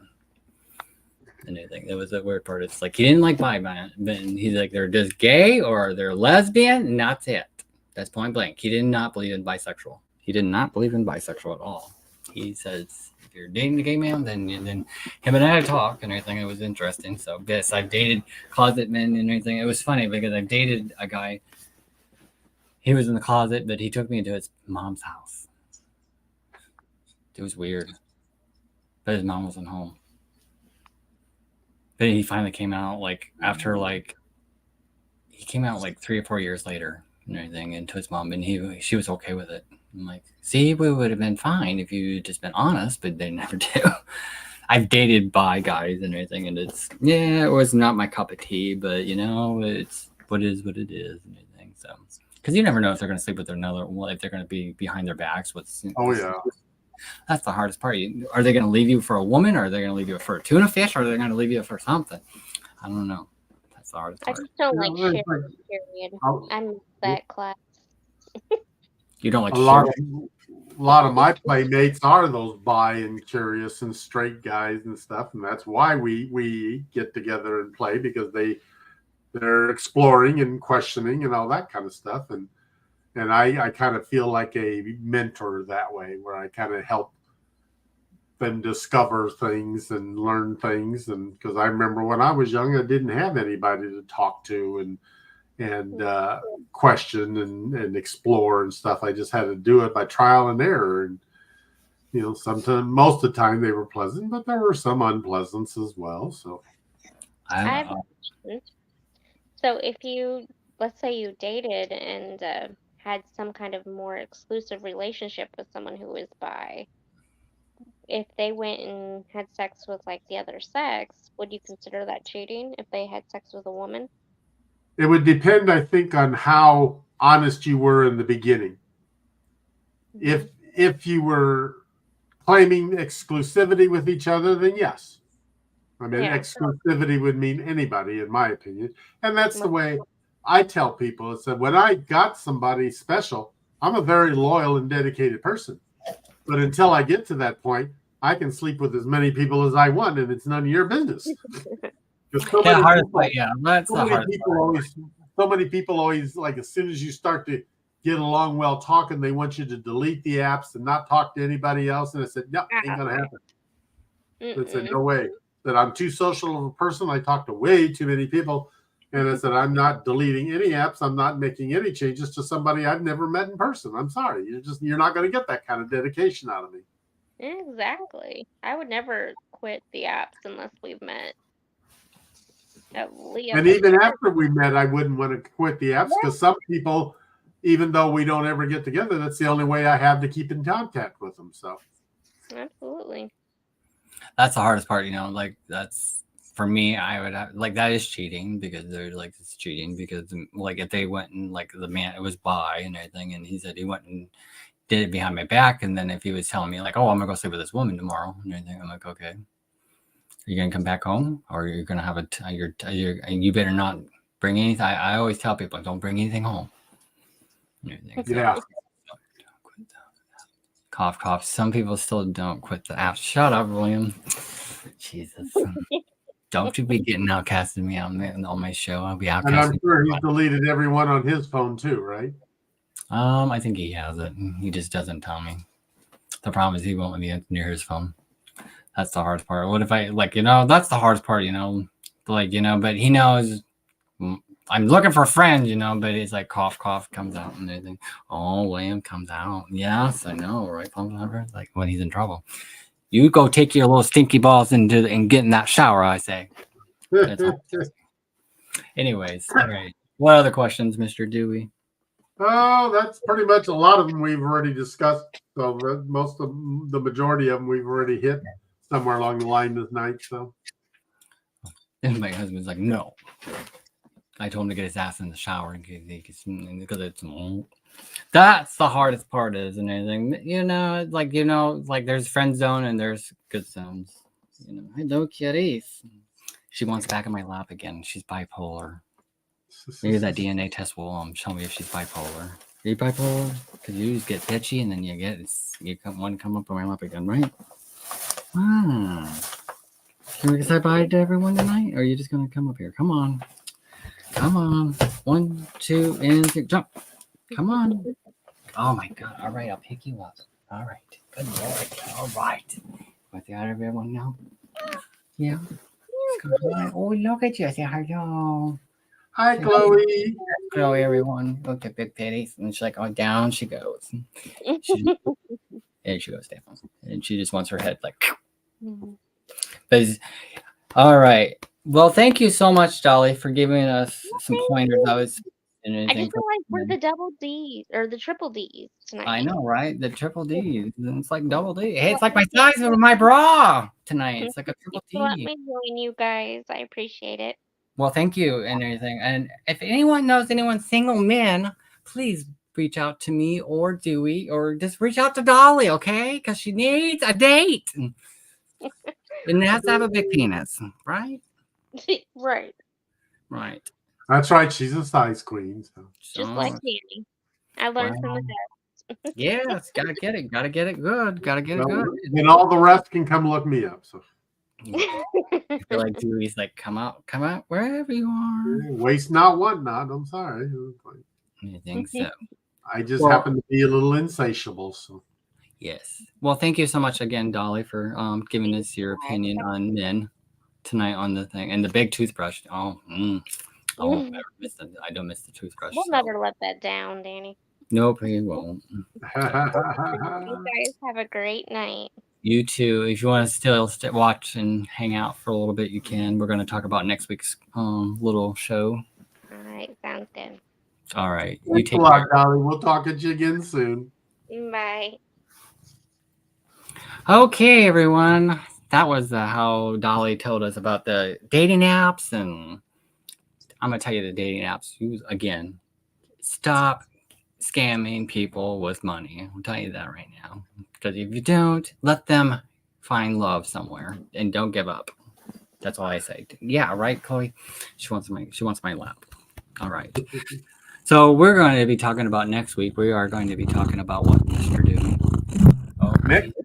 Speaker 2: And I think that was the weird part. It's like he didn't like bi man, but he's like they're just gay or they're lesbian, and that's it. That's point blank. He did not believe in bisexual. He did not believe in bisexual at all. He says if you're dating a gay man, then him and I talk and everything. It was interesting. So yes, I've dated closet men and everything. It was funny because I've dated a guy. He was in the closet, but he took me into his mom's house. It was weird, but his mom wasn't home. But he finally came out after he came out 3 or 4 years later and everything, and to his mom, and she was okay with it. I'm like, see, we would have been fine if you just been honest, but they never do. I've dated bi guys and everything, and it was not my cup of tea, but it's what it is and everything. So, because you never know if they're going to sleep with if they're going to be behind their backs.
Speaker 1: Oh yeah,
Speaker 2: that's the hardest part. Are they going to leave you for a woman, or are they going to leave you for a tuna fish, or are they going to leave you for something? I don't know. That's the hardest part.
Speaker 3: I just don't like sharing. Period. I'm that class.
Speaker 2: You don't like
Speaker 1: a lot of my playmates are those bi and curious and straight guys and stuff, and that's why we get together and play, because they're exploring and questioning and all that kind of stuff, and I kind of feel like a mentor that way, where I kind of help them discover things and learn things, and because I remember when I was young, I didn't have anybody to talk to and question and explore and stuff. I just had to do it by trial and error. And sometimes, most of the time, they were pleasant, but there were some unpleasants as well. So,
Speaker 3: I have a question. So, if let's say you dated and had some kind of more exclusive relationship with someone who is bi, if they went and had sex with the other sex, would you consider that cheating if they had sex with a woman?
Speaker 1: It would depend, I think, on how honest you were in the beginning. If you were claiming exclusivity with each other, then yes. I mean, exclusivity would mean anybody, in my opinion. And that's the way I tell people. Is that when I got somebody special, I'm a very loyal and dedicated person. But until I get to that point, I can sleep with as many people as I want, and it's none of your business. That's the hardest part. So many people always, as soon as you start to get along well talking, they want you to delete the apps and not talk to anybody else. And I said, no, ain't gonna happen. I said, no way. That I'm too social of a person. I talk to way too many people. And I said, I'm not deleting any apps. I'm not making any changes to somebody I've never met in person. I'm sorry. You're not going to get that kind of dedication out of me.
Speaker 3: Exactly. I would never quit the apps unless we've met.
Speaker 1: And even after we met, I wouldn't want to quit the apps, because some people, even though we don't ever get together, that's the only way I have to keep in contact with them. So,
Speaker 3: absolutely.
Speaker 2: That's the hardest part, that's for me, I would have, like, that is cheating because they're like, it's cheating because like if they went and like the man, it was bi and everything, and he said he went and did it behind my back, and then if he was telling me like, oh, I'm gonna go sleep with this woman tomorrow and everything, I'm like, okay, are you gonna come back home or you're gonna have you better not bring anything. I always tell people, don't bring anything home. And everything. So,
Speaker 1: Yeah.
Speaker 2: cough, cough. Some people still don't quit the app. Shut up, William. Jesus. Don't you be getting outcasting me on my show. I'll be
Speaker 1: And I'm
Speaker 2: outcasting.
Speaker 1: sure he's deleted everyone on his phone too, right?
Speaker 2: I think he has it. He just doesn't tell me. The problem is he won't let me near his phone. That's the hardest part. What if I that's the hardest part, but he knows I'm looking for friends, but it's like cough, cough comes out and everything. Oh, William comes out. Yes, I know, right? Like when he's in trouble. You go take your little stinky balls and get in that shower, I say. Anyways, all right. What other questions, Mr. Dewey?
Speaker 1: Oh, that's pretty much a lot of them we've already discussed. So most of the majority of them we've already hit somewhere along the line this night. So,
Speaker 2: and my husband's like, no. I told him to get his ass in the shower because it's that's the hardest part, isn't anything? Like there's friend zone and there's good zones. Hello, kitties. She wants back in my lap again. She's bipolar. Maybe that DNA test will show me if she's bipolar. Are you bipolar? Because you just get bitchy and then you want to come up on my lap again, right? Can we say bye to everyone tonight? Or are you just gonna come up here? Come on. 1, 2, and 3, jump. Come on. Oh my God. All right, I'll pick you up. All right. Good Lord. All right. Want to say hi to everyone now? Yeah. Oh, look at you. Say hello.
Speaker 1: hi, Chloe.
Speaker 2: Hello, everyone. Look at Big Titties. And she's like, oh, down she goes. And she goes down. And she just wants her head like. But, all right. Well, thank you so much, Dolly, for giving us some pointers.
Speaker 3: I just
Speaker 2: Anything
Speaker 3: feel like we're the double D's or the triple D's tonight.
Speaker 2: I know, right? The triple D. It's like double D. Hey, it's like my size of my bra tonight. It's like a triple
Speaker 3: Let
Speaker 2: D.
Speaker 3: me join you guys. I appreciate it.
Speaker 2: Well, thank you and everything. And if anyone knows anyone single men, please reach out to me or Dewey or just reach out to Dolly, okay? Because she needs a date. And it has to have a big penis, right?
Speaker 3: Right.
Speaker 2: Right.
Speaker 1: That's right. She's a size queen. So.
Speaker 3: Just like Danny. I learned from the best.
Speaker 2: Yes, gotta get it. Gotta get it good. Gotta get it good.
Speaker 1: And all the rest can come look me up. So.
Speaker 2: I feel like Dewey's like, come out wherever you are.
Speaker 1: Waste not, want not. I'm sorry.
Speaker 2: I think so.
Speaker 1: I just happen to be a little insatiable. So.
Speaker 2: Yes. Well, thank you so much again, Dolly, for giving us your opinion on men tonight on the thing and the big toothbrush. I don't miss the toothbrush.
Speaker 3: We'll never let that down, Danny.
Speaker 2: Nope, he won't.
Speaker 3: You guys have a great night.
Speaker 2: You too. If you want to still watch and hang out for a little bit, you can. We're going to talk about next week's little show.
Speaker 3: All right, sounds good.
Speaker 2: All right.
Speaker 1: You take care, Dolly. We'll talk at you again soon.
Speaker 3: Bye.
Speaker 2: Okay, everyone. That was how Dolly told us about the dating apps, and I'm going to tell you the dating apps. Again, stop scamming people with money. I'll tell you that right now. Because if you don't, let them find love somewhere and don't give up. That's all I say. Yeah, right, Chloe? She wants my lap. All right. So we're going to be talking about next week. We are going to be talking about what Mr. Dewey.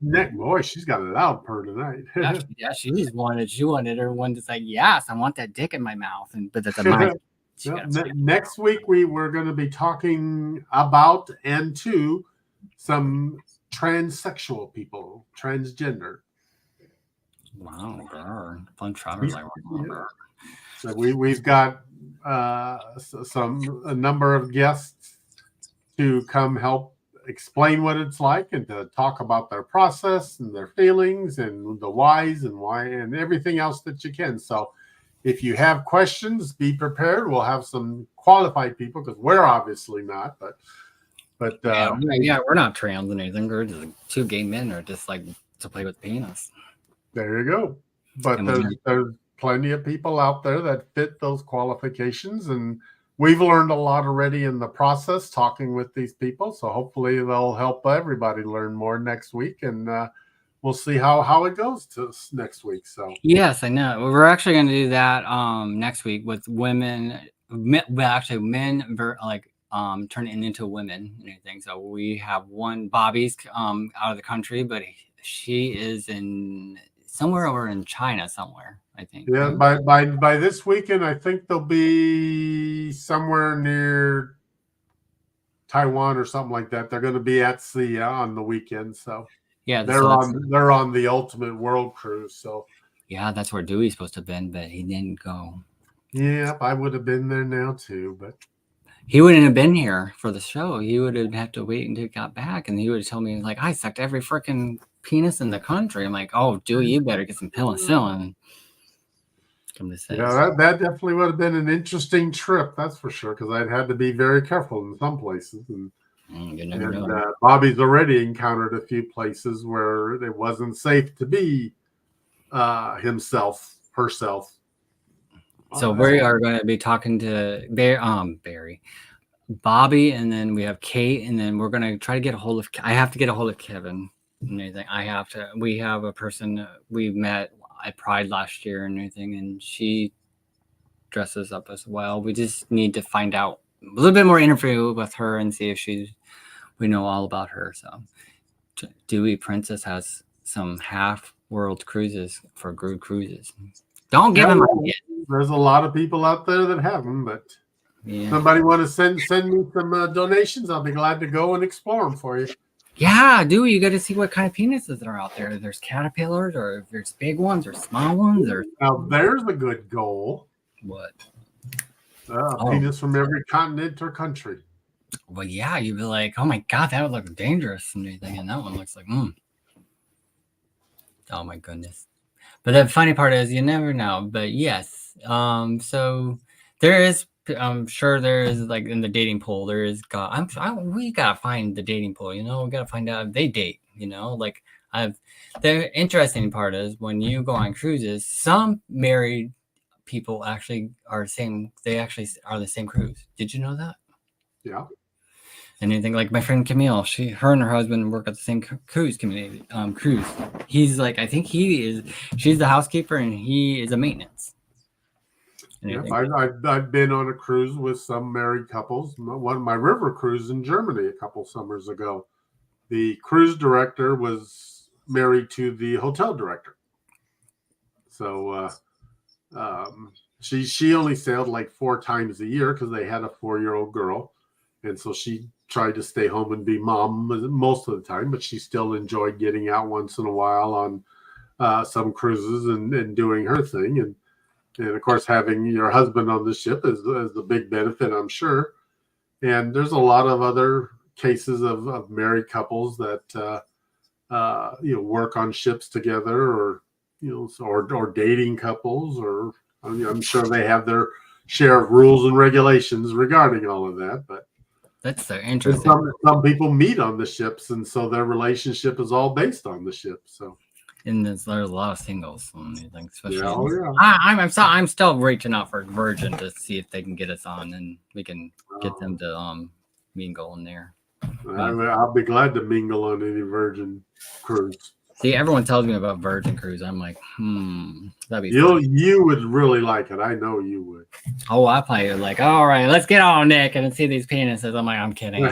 Speaker 1: Nick, boy, she's got a loud purr tonight.
Speaker 2: yeah, she wanted everyone to say, yes, I want that dick in my mouth. But that's a mind.
Speaker 1: Next week, we're going to be talking about and to some transsexual people, transgender.
Speaker 2: Wow, fun travelers.
Speaker 1: So we've got a number of guests to come help explain what it's like and to talk about their process and their feelings and the whys and why and everything else that you can. So if you have questions, be prepared. We'll have some qualified people because we're obviously not, but
Speaker 2: we're not trans and anything. We're just two gay men or just like to play with penis.
Speaker 1: There you go. But there's plenty of people out there that fit those qualifications, and we've learned a lot already in the process talking with these people. So hopefully they'll help everybody learn more next week, and we'll see how it goes to next week. So
Speaker 2: yes, I know. We're actually going to do that next week with women. Men turning into women and everything. So we have one. Bobby's out of the country, but she is in somewhere over in China somewhere, I think.
Speaker 1: yeah, by this weekend, I think they'll be somewhere near Taiwan or something like that. They're going to be at sea on the weekend, so
Speaker 2: Yeah,
Speaker 1: they're on the Ultimate World Cruise. So
Speaker 2: yeah, that's where Dewey's supposed to have been, but he didn't go.
Speaker 1: yeah, I would have been there now too, but
Speaker 2: he wouldn't have been here for the show. He would have had to wait until he got back, and he would have told me like, I sucked every freaking penis in the country. I'm like, oh, Dewey, you better get some penicillin. Come to say,
Speaker 1: yeah, that definitely would have been an interesting trip, that's for sure, because I'd had to be very careful in some places, and
Speaker 2: you never know.
Speaker 1: Bobby's already encountered a few places where it wasn't safe to be herself.
Speaker 2: So we are going to be talking to Barry, Bobby, and then we have Kate, and then we're going to try to get a hold of. I have to get a hold of Kevin and anything. We have a person we met at Pride last year and everything, and she dresses up as well. We just need to find out a little bit more interview with her and see if we know all about her. So Dewey Princess has some half world cruises for Groove Cruises. Don't give him a hit.
Speaker 1: There's a lot of people out there that have them, but somebody want to send me some donations, I'll be glad to go and explore them for you.
Speaker 2: Yeah, Dewey, you got to see what kind of penises are out there. There's caterpillars, or there's big ones, or small ones, or
Speaker 1: now there's a good goal.
Speaker 2: What?
Speaker 1: Penis from every continent or country.
Speaker 2: Well, yeah, you'd be like, oh my god, that would look dangerous and everything, and that one looks like, oh my goodness. But the funny part is you never know. But yes, so there is. I'm sure there is, like, in the dating pool. There is. We gotta find the dating pool. We gotta find out if they date. Like the interesting part is when you go on cruises, some married people actually are the same. They actually are the same cruise. Did you know that?
Speaker 1: Yeah.
Speaker 2: And anything like my friend Camille, her and her husband work at the same cruise community. Cruise. He's like, I think she's the housekeeper and he is a maintenance.
Speaker 1: Yeah, I've been on a cruise with some married couples. One of my river cruise in Germany a couple summers ago. The cruise director was married to the hotel director. So she only sailed like 4 times a year because they had a 4-year-old girl. And so she tried to stay home and be mom most of the time, but she still enjoyed getting out once in a while on some cruises and doing her thing. And of course, having your husband on the ship is the big benefit, I'm sure. And there's a lot of other cases of married couples that work on ships together, or dating couples, or I'm sure they have their share of rules and regulations regarding all of that. But
Speaker 2: that's so interesting.
Speaker 1: Some people meet on the ships, and so their relationship is all based on the ship. So.
Speaker 2: And there's a lot of singles, especially.
Speaker 1: Yeah.
Speaker 2: I'm still reaching out for Virgin to see if they can get us on, and we can get them to mingle in there.
Speaker 1: I'll be glad to mingle on any Virgin cruise.
Speaker 2: See, everyone tells me about Virgin Cruise. I'm like, that'd be.
Speaker 1: You would really like it. I know you would.
Speaker 2: Oh, I probably would like. All right, let's get on Nick and see these penises. I'm like, I'm kidding.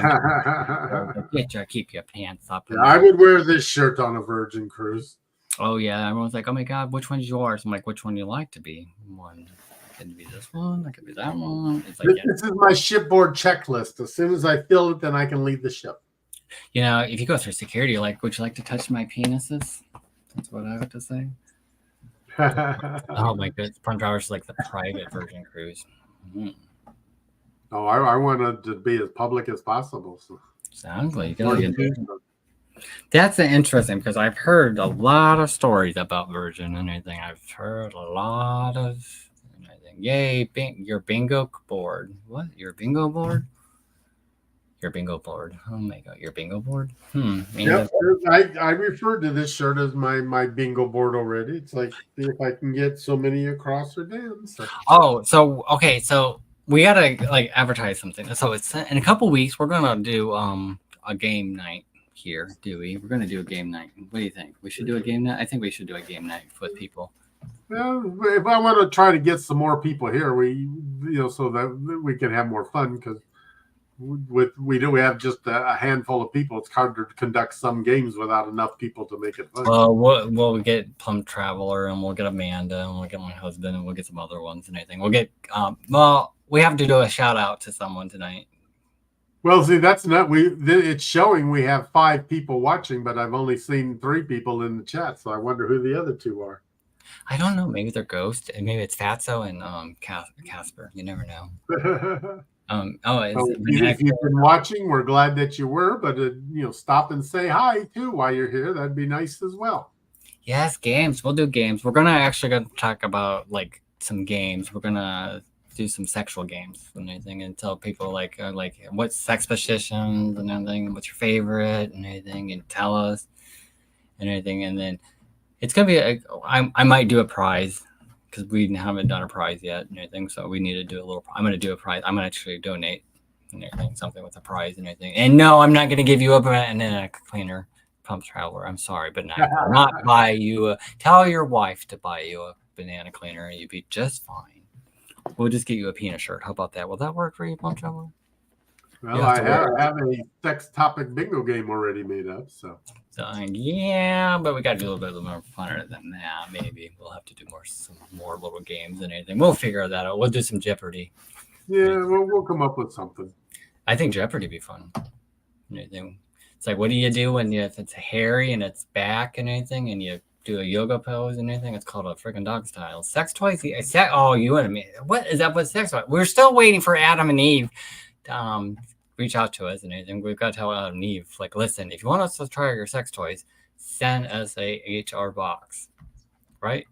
Speaker 2: Keep your pants up.
Speaker 1: Yeah, I would wear this shirt on a Virgin Cruise.
Speaker 2: Oh yeah, everyone's like, oh my god, which one's yours? I'm like, which one you like to be? One. It could be this one. It could be that one. It's like,
Speaker 1: this is my shipboard checklist. As soon as I fill it, then I can leave the ship.
Speaker 2: If you go through security, you're like, would you like to touch my penises? That's what I have to say. Oh my goodness, Prime Driver's like the private Virgin Cruise. Mm-hmm.
Speaker 1: Oh, I wanted to be as public as possible. So.
Speaker 2: Sounds like that's interesting because I've heard a lot of stories about Virgin and everything. I've heard a lot of anything. Yay, your bingo board. What? Your bingo board? Your bingo board. Oh my god, your bingo board.
Speaker 1: Yep, I referred to this shirt as my bingo board already. It's like see if I can get so many across or down. So
Speaker 2: Oh, so okay, so we gotta like advertise something. So it's in a couple weeks. We're gonna do a game night here, Dewey. We're gonna do a game night. What do you think? We should do a game night. I think we should do a game night with people.
Speaker 1: well, if I want to try to get some more people here, so that we can have more fun because we have just a handful of people. It's hard to conduct some games without enough people to make it fun.
Speaker 2: Well, we'll get Plum Traveler, and we'll get Amanda, and we'll get my husband, and we'll get some other ones and everything. We'll get well, we have to do a shout out to someone tonight.
Speaker 1: Well, see, that's not it's showing we have 5 people watching, but I've only seen 3 people in the chat, so I wonder who the other 2 are.
Speaker 2: I don't know. Maybe they're Ghost, and maybe it's Fatso and Casper. You never know.
Speaker 1: If you've been watching, we're glad that you were, but stop and say hi too while you're here. That'd be nice as well.
Speaker 2: Yes, games. We'll do games. We're gonna talk about like some games. We're gonna do some sexual games and anything, and tell people like what sex positions and everything. What's your favorite and anything, and tell us and everything. And then it's gonna be I might do a prize because we haven't done a prize yet and anything. So we need to do a little. I'm gonna do a prize. I'm gonna actually donate and everything, something with a prize and everything. And no, I'm not gonna give you a banana cleaner. Pump Traveler. I'm sorry, but not buy you. Tell your wife to buy you a banana cleaner, and you'd be just fine. We'll just get you a penis shirt. How about that? Will that work for you, Pump Traveler?
Speaker 1: Well, I have a sex topic bingo game already made up. So
Speaker 2: yeah, but we got to do a little bit more funner than that. Maybe we'll have to do some more little games and anything. We'll figure that out. We'll do some Jeopardy.
Speaker 1: Yeah, we'll come up with something.
Speaker 2: I think Jeopardy would be fun. Anything. It's like, what do you do when if it's hairy and it's back and anything, and you do a yoga pose and anything? It's called a freaking dog style. Sex toys? Oh, you and me. What is that? What sex toy? We're still waiting for Adam and Eve to reach out to us and anything. We've got to tell Adam and Eve, like, listen, if you want us to try your sex toys, send us a HR box, right?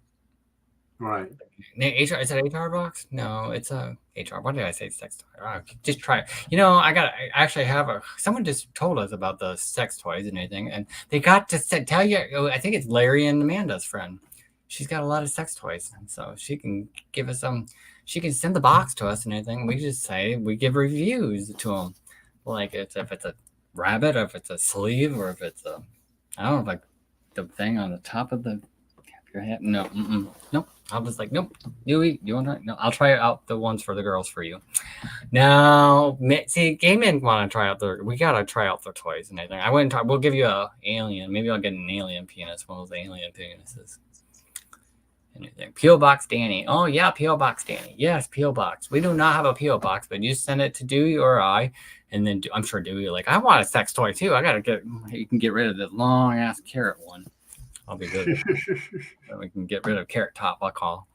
Speaker 1: Right.
Speaker 2: Is it HR box? No, it's a HR. What did I say? Sex toy. Just try it. I actually have someone just told us about the sex toys and anything, and they got to tell you. I think it's Larry and Amanda's friend. She's got a lot of sex toys, and so she can give us some. She can send the box to us and anything. We just say we give reviews to them, like if it's a rabbit, or if it's a sleeve, or if it's a I don't know, like the thing on the top of the. No, nope. I was like, nope. You want to? No, I'll try out the ones for the girls for you. Now, see, gay men want to try out we gotta try out their toys and everything. I went and we'll give you a alien. Maybe I'll get an alien penis, one of those alien penises. Anything. P.O. Box Danny. Oh yeah, P.O. Box Danny. Yes, P.O. Box. We do not have a P.O. Box, but you send it to Dewey or I, and then I'm sure Dewey like, I want a sex toy too. You can get rid of the long ass carrot one. I'll be good. We can get rid of Carrot Top, I'll call.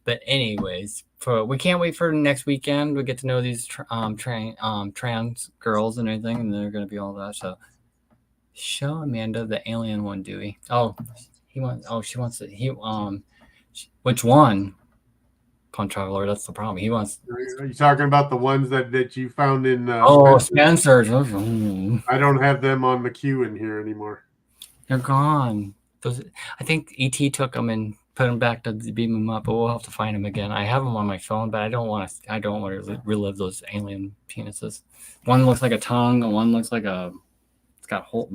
Speaker 2: But anyways, we can't wait for next weekend. We get to know these trans girls and everything, and they're going to be all that. So show Amanda the alien one, Dewey. Oh, she wants it. Which one? Pump Traveler, that's the problem. He wants.
Speaker 1: Are you talking about the ones that you found in?
Speaker 2: Spencer's.
Speaker 1: I don't have them on the queue in here anymore.
Speaker 2: They're gone. I think ET took them and put them back to beam them up, but we'll have to find them again. I have them on my phone, but I don't want to relive those alien penises. One looks like a tongue, and one looks like it's got whole.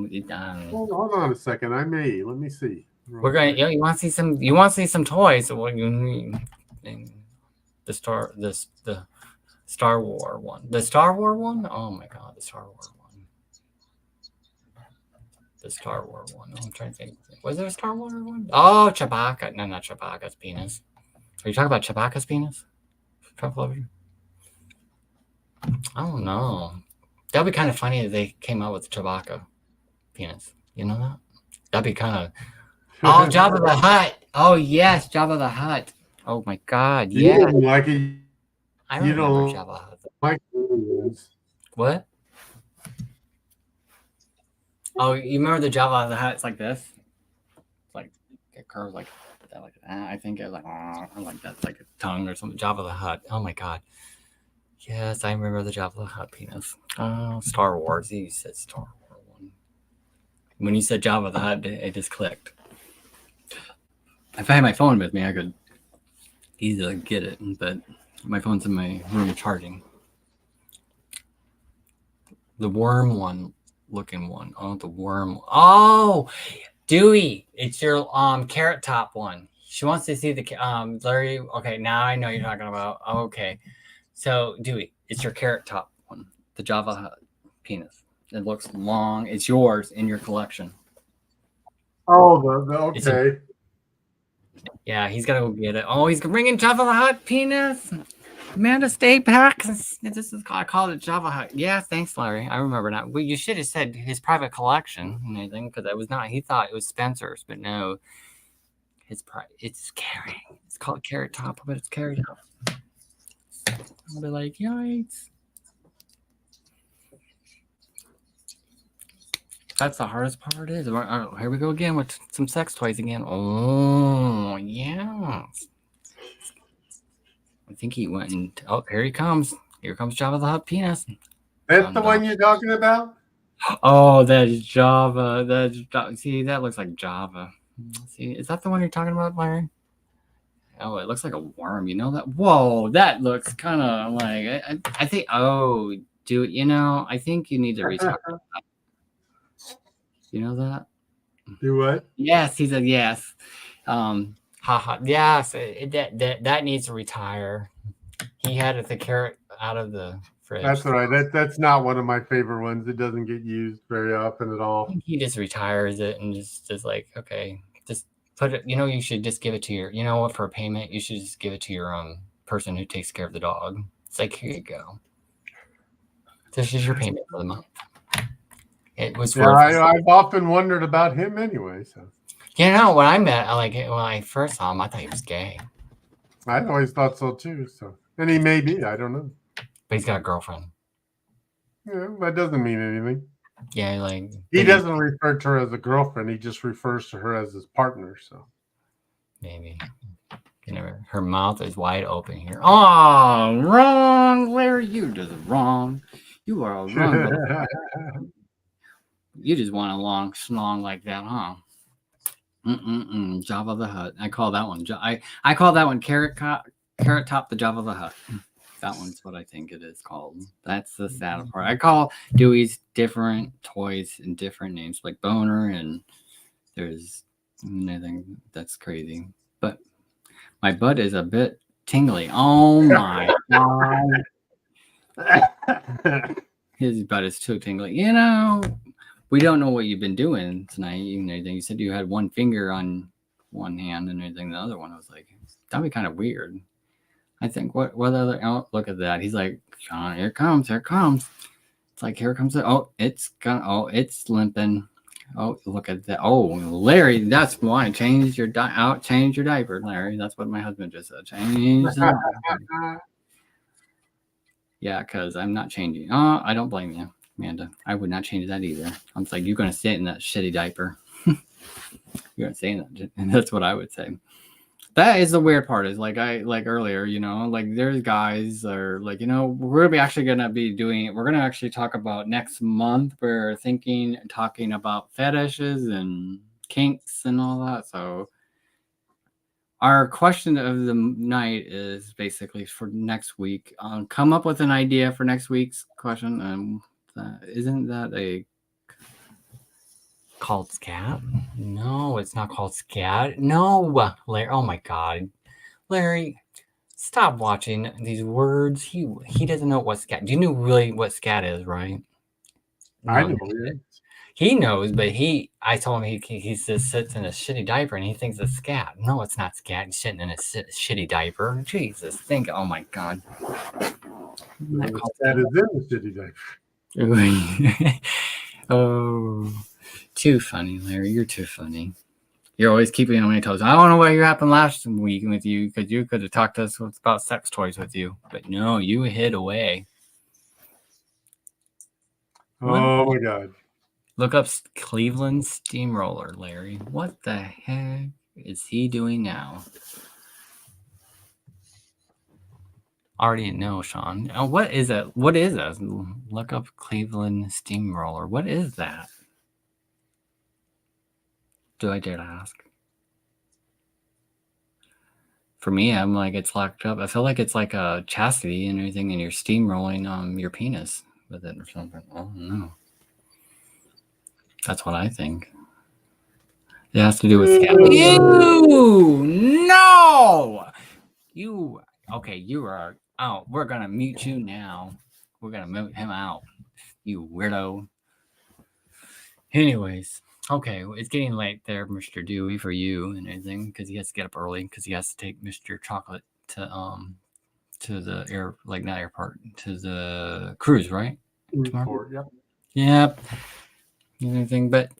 Speaker 1: Hold on a second. Let me see.
Speaker 2: We're going. You want to see some? You want to see some toys? The Star Wars one. The Star Wars one. Oh my God, the Star Wars one. The Star Wars one. I'm trying to think. Was there a Star Wars one? Oh, Chewbacca. No, not Chewbacca's penis. Are you talking about Chewbacca's penis? I don't know. That'd be kind of funny if they came out with Chewbacca penis. You know that? That'd be kind of. Oh, Jabba the Hutt. Oh yes, Jabba the Hutt. Oh my God. Yeah.
Speaker 1: You don't like it.
Speaker 2: I don't remember Jabba the Hutt.
Speaker 1: Like it.
Speaker 2: What? Oh, you remember the Jabba the Hutt? It's like this. It's like it curves like that. I think it's like that. It's like a tongue or something. Jabba the Hutt. Oh my God. Yes, I remember the Jabba the Hutt penis. Oh, Star Wars. You said Star Wars one. When you said Jabba the Hutt, it just clicked. If I had my phone with me, I could easily get it, but my phone's in my room charging. The worm one looking one. Oh, the worm. Oh, Dewey, it's your carrot top one. She wants to see the Larry. Okay, now I know you're talking about. Oh, okay, so Dewey, it's your carrot top one, the Java penis. It looks long. It's yours in your collection.
Speaker 1: Oh, okay.
Speaker 2: Yeah, he's gotta go get it. Oh, he's bringing Java the Hutt penis. Amanda, stay back. This is I called it Java Hutt. Yeah, thanks, Larry. I remember now. Well, you should have said his private collection and anything, because it was not. He thought it was Spencer's, but no, it's carrot. It's called Carrot Top, but it's Carrot Top. I'll be like, yikes. That's the hardest part. Is here we go again with some sex toys again. Oh yeah. I think he went and here he comes. Here comes Java the Hutt penis.
Speaker 1: That's the one you're talking about?
Speaker 2: Oh, that's Java. See, that looks like Java. See, is that the one you're talking about, Larry? Oh, it looks like a worm. You know that? Whoa, that looks kind of like I think. Oh, I think you need to retire. You know that?
Speaker 1: Do what?
Speaker 2: Yes, he said yes. Haha. Yes, that needs to retire. He had the carrot out of the fridge.
Speaker 1: That's right. That's not one of my favorite ones. It doesn't get used very often at all.
Speaker 2: He just retires it and just like, okay, just put it. You should just give it to your. For a payment, you should just give it to your person who takes care of the dog. It's like, here you go. This is your payment for the month. It was.
Speaker 1: Yeah, I've often wondered about him anyway. So.
Speaker 2: When I first saw him, I thought he was gay.
Speaker 1: I always thought so too. So, and he may be. I don't know.
Speaker 2: But he's got a girlfriend.
Speaker 1: Yeah, that doesn't mean anything.
Speaker 2: Yeah,
Speaker 1: he doesn't refer to her as a girlfriend. He just refers to her as his partner. So
Speaker 2: maybe. Her mouth is wide open here. Oh, wrong, Larry. You did it wrong. You are all wrong. You just want a long slong like that, huh? Java the Hutt. I call that one. I call that one Carrot Top, the Java the Hutt. That one's what I think it is called. That's the sad part. I call Dewey's different toys and different names, like Boner, and there's nothing that's crazy. But my butt is a bit tingly. Oh my god. His butt is too tingly. We don't know what you've been doing tonight. You said you had one finger on one hand and anything. The other one, I was like, that'd be kind of weird. I think what other? Oh, look at that. He's like, Sean, here it comes. It's like, here comes it. Oh, it's gonna. Oh, it's limping. Oh, look at that. Oh, Larry, that's why. Change your diaper, Larry. That's what my husband just said. Change the diaper. Yeah, because I'm not changing. Oh, I don't blame you, Amanda. I would not change that either. I'm like, you're going to sit in that shitty diaper. You're going to say that. And that's what I would say. That is the weird part is like earlier, there's guys are like, we're going to actually talk about next month. We're talking about fetishes and kinks and all that. So our question of the night is basically for next week. Come up with an idea for next week's question. Isn't that called scat? No, it's not called scat. No, Larry. Oh my God, Larry, stop watching these words. He doesn't know what scat. Do you know really what scat is, right? No,
Speaker 1: I know.
Speaker 2: He knows, but I told him he just sits in a shitty diaper and he thinks it's scat. No, it's not scat. He's sitting in a shitty diaper. Jesus, oh my God.
Speaker 1: That is in the shitty
Speaker 2: diaper. Oh, too funny, Larry. You're too funny. You're always keeping on my toes. I don't know what happened last week with you, because you could have talked to us about sex toys with you, but no, you hid away.
Speaker 1: Oh my God.
Speaker 2: Look up Cleveland Steamroller, Larry. What the heck is he doing now? Already know, Sean. Oh, what is it? What is it? Look up Cleveland Steamroller. What is that? Do I dare to ask? For me, I'm like, it's locked up. I feel like it's like a chastity and everything, and you're steamrolling your penis with it or something. Oh no, that's what I think. It has to do with you. No, you. Okay, you are out. We're gonna mute you now. We're gonna mute him out. You weirdo. Anyways, okay, it's getting late there, Mr. Dewey, for you and everything, because he has to get up early because he has to take Mr. Chocolate to the not airport, to the cruise, right? Tomorrow.
Speaker 1: Yep.
Speaker 2: Yep. Anything, but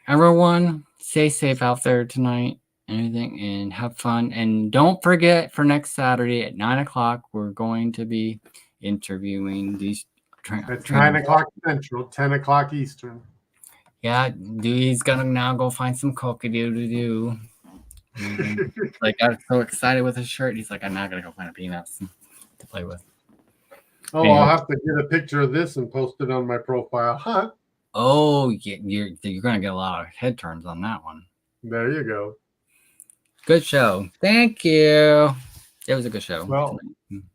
Speaker 2: everyone, stay safe out there tonight. Anything, and have fun. And don't forget, for next Saturday at 9:00, we're going to be interviewing these.
Speaker 1: It's 9:00 Central, 10:00 Eastern.
Speaker 2: Yeah, Dewey's gonna now go find some coca do. Like, I'm so excited with his shirt. He's like, I'm not gonna go find a peanuts to play with.
Speaker 1: Oh,
Speaker 2: Anyway.
Speaker 1: I'll have to get a picture of this and post it on my profile. Huh?
Speaker 2: Oh, yeah, you're gonna get a lot of head turns on that one.
Speaker 1: There you go.
Speaker 2: Good show. Thank you. It was a good show.
Speaker 1: Well,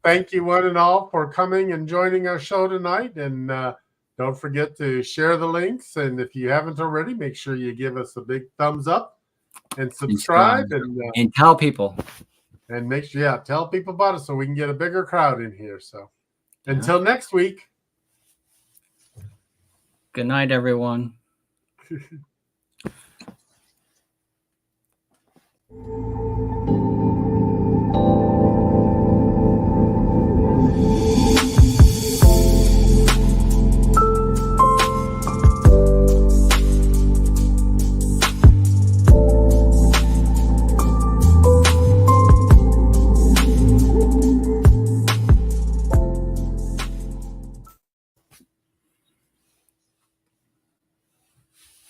Speaker 1: thank you one and all for coming and joining our show tonight. And don't forget to share the links. And if you haven't already, make sure you give us a big thumbs up and subscribe
Speaker 2: and tell people.
Speaker 1: And make sure, tell people about it so we can get a bigger crowd in here. So until next week.
Speaker 2: Good night, everyone.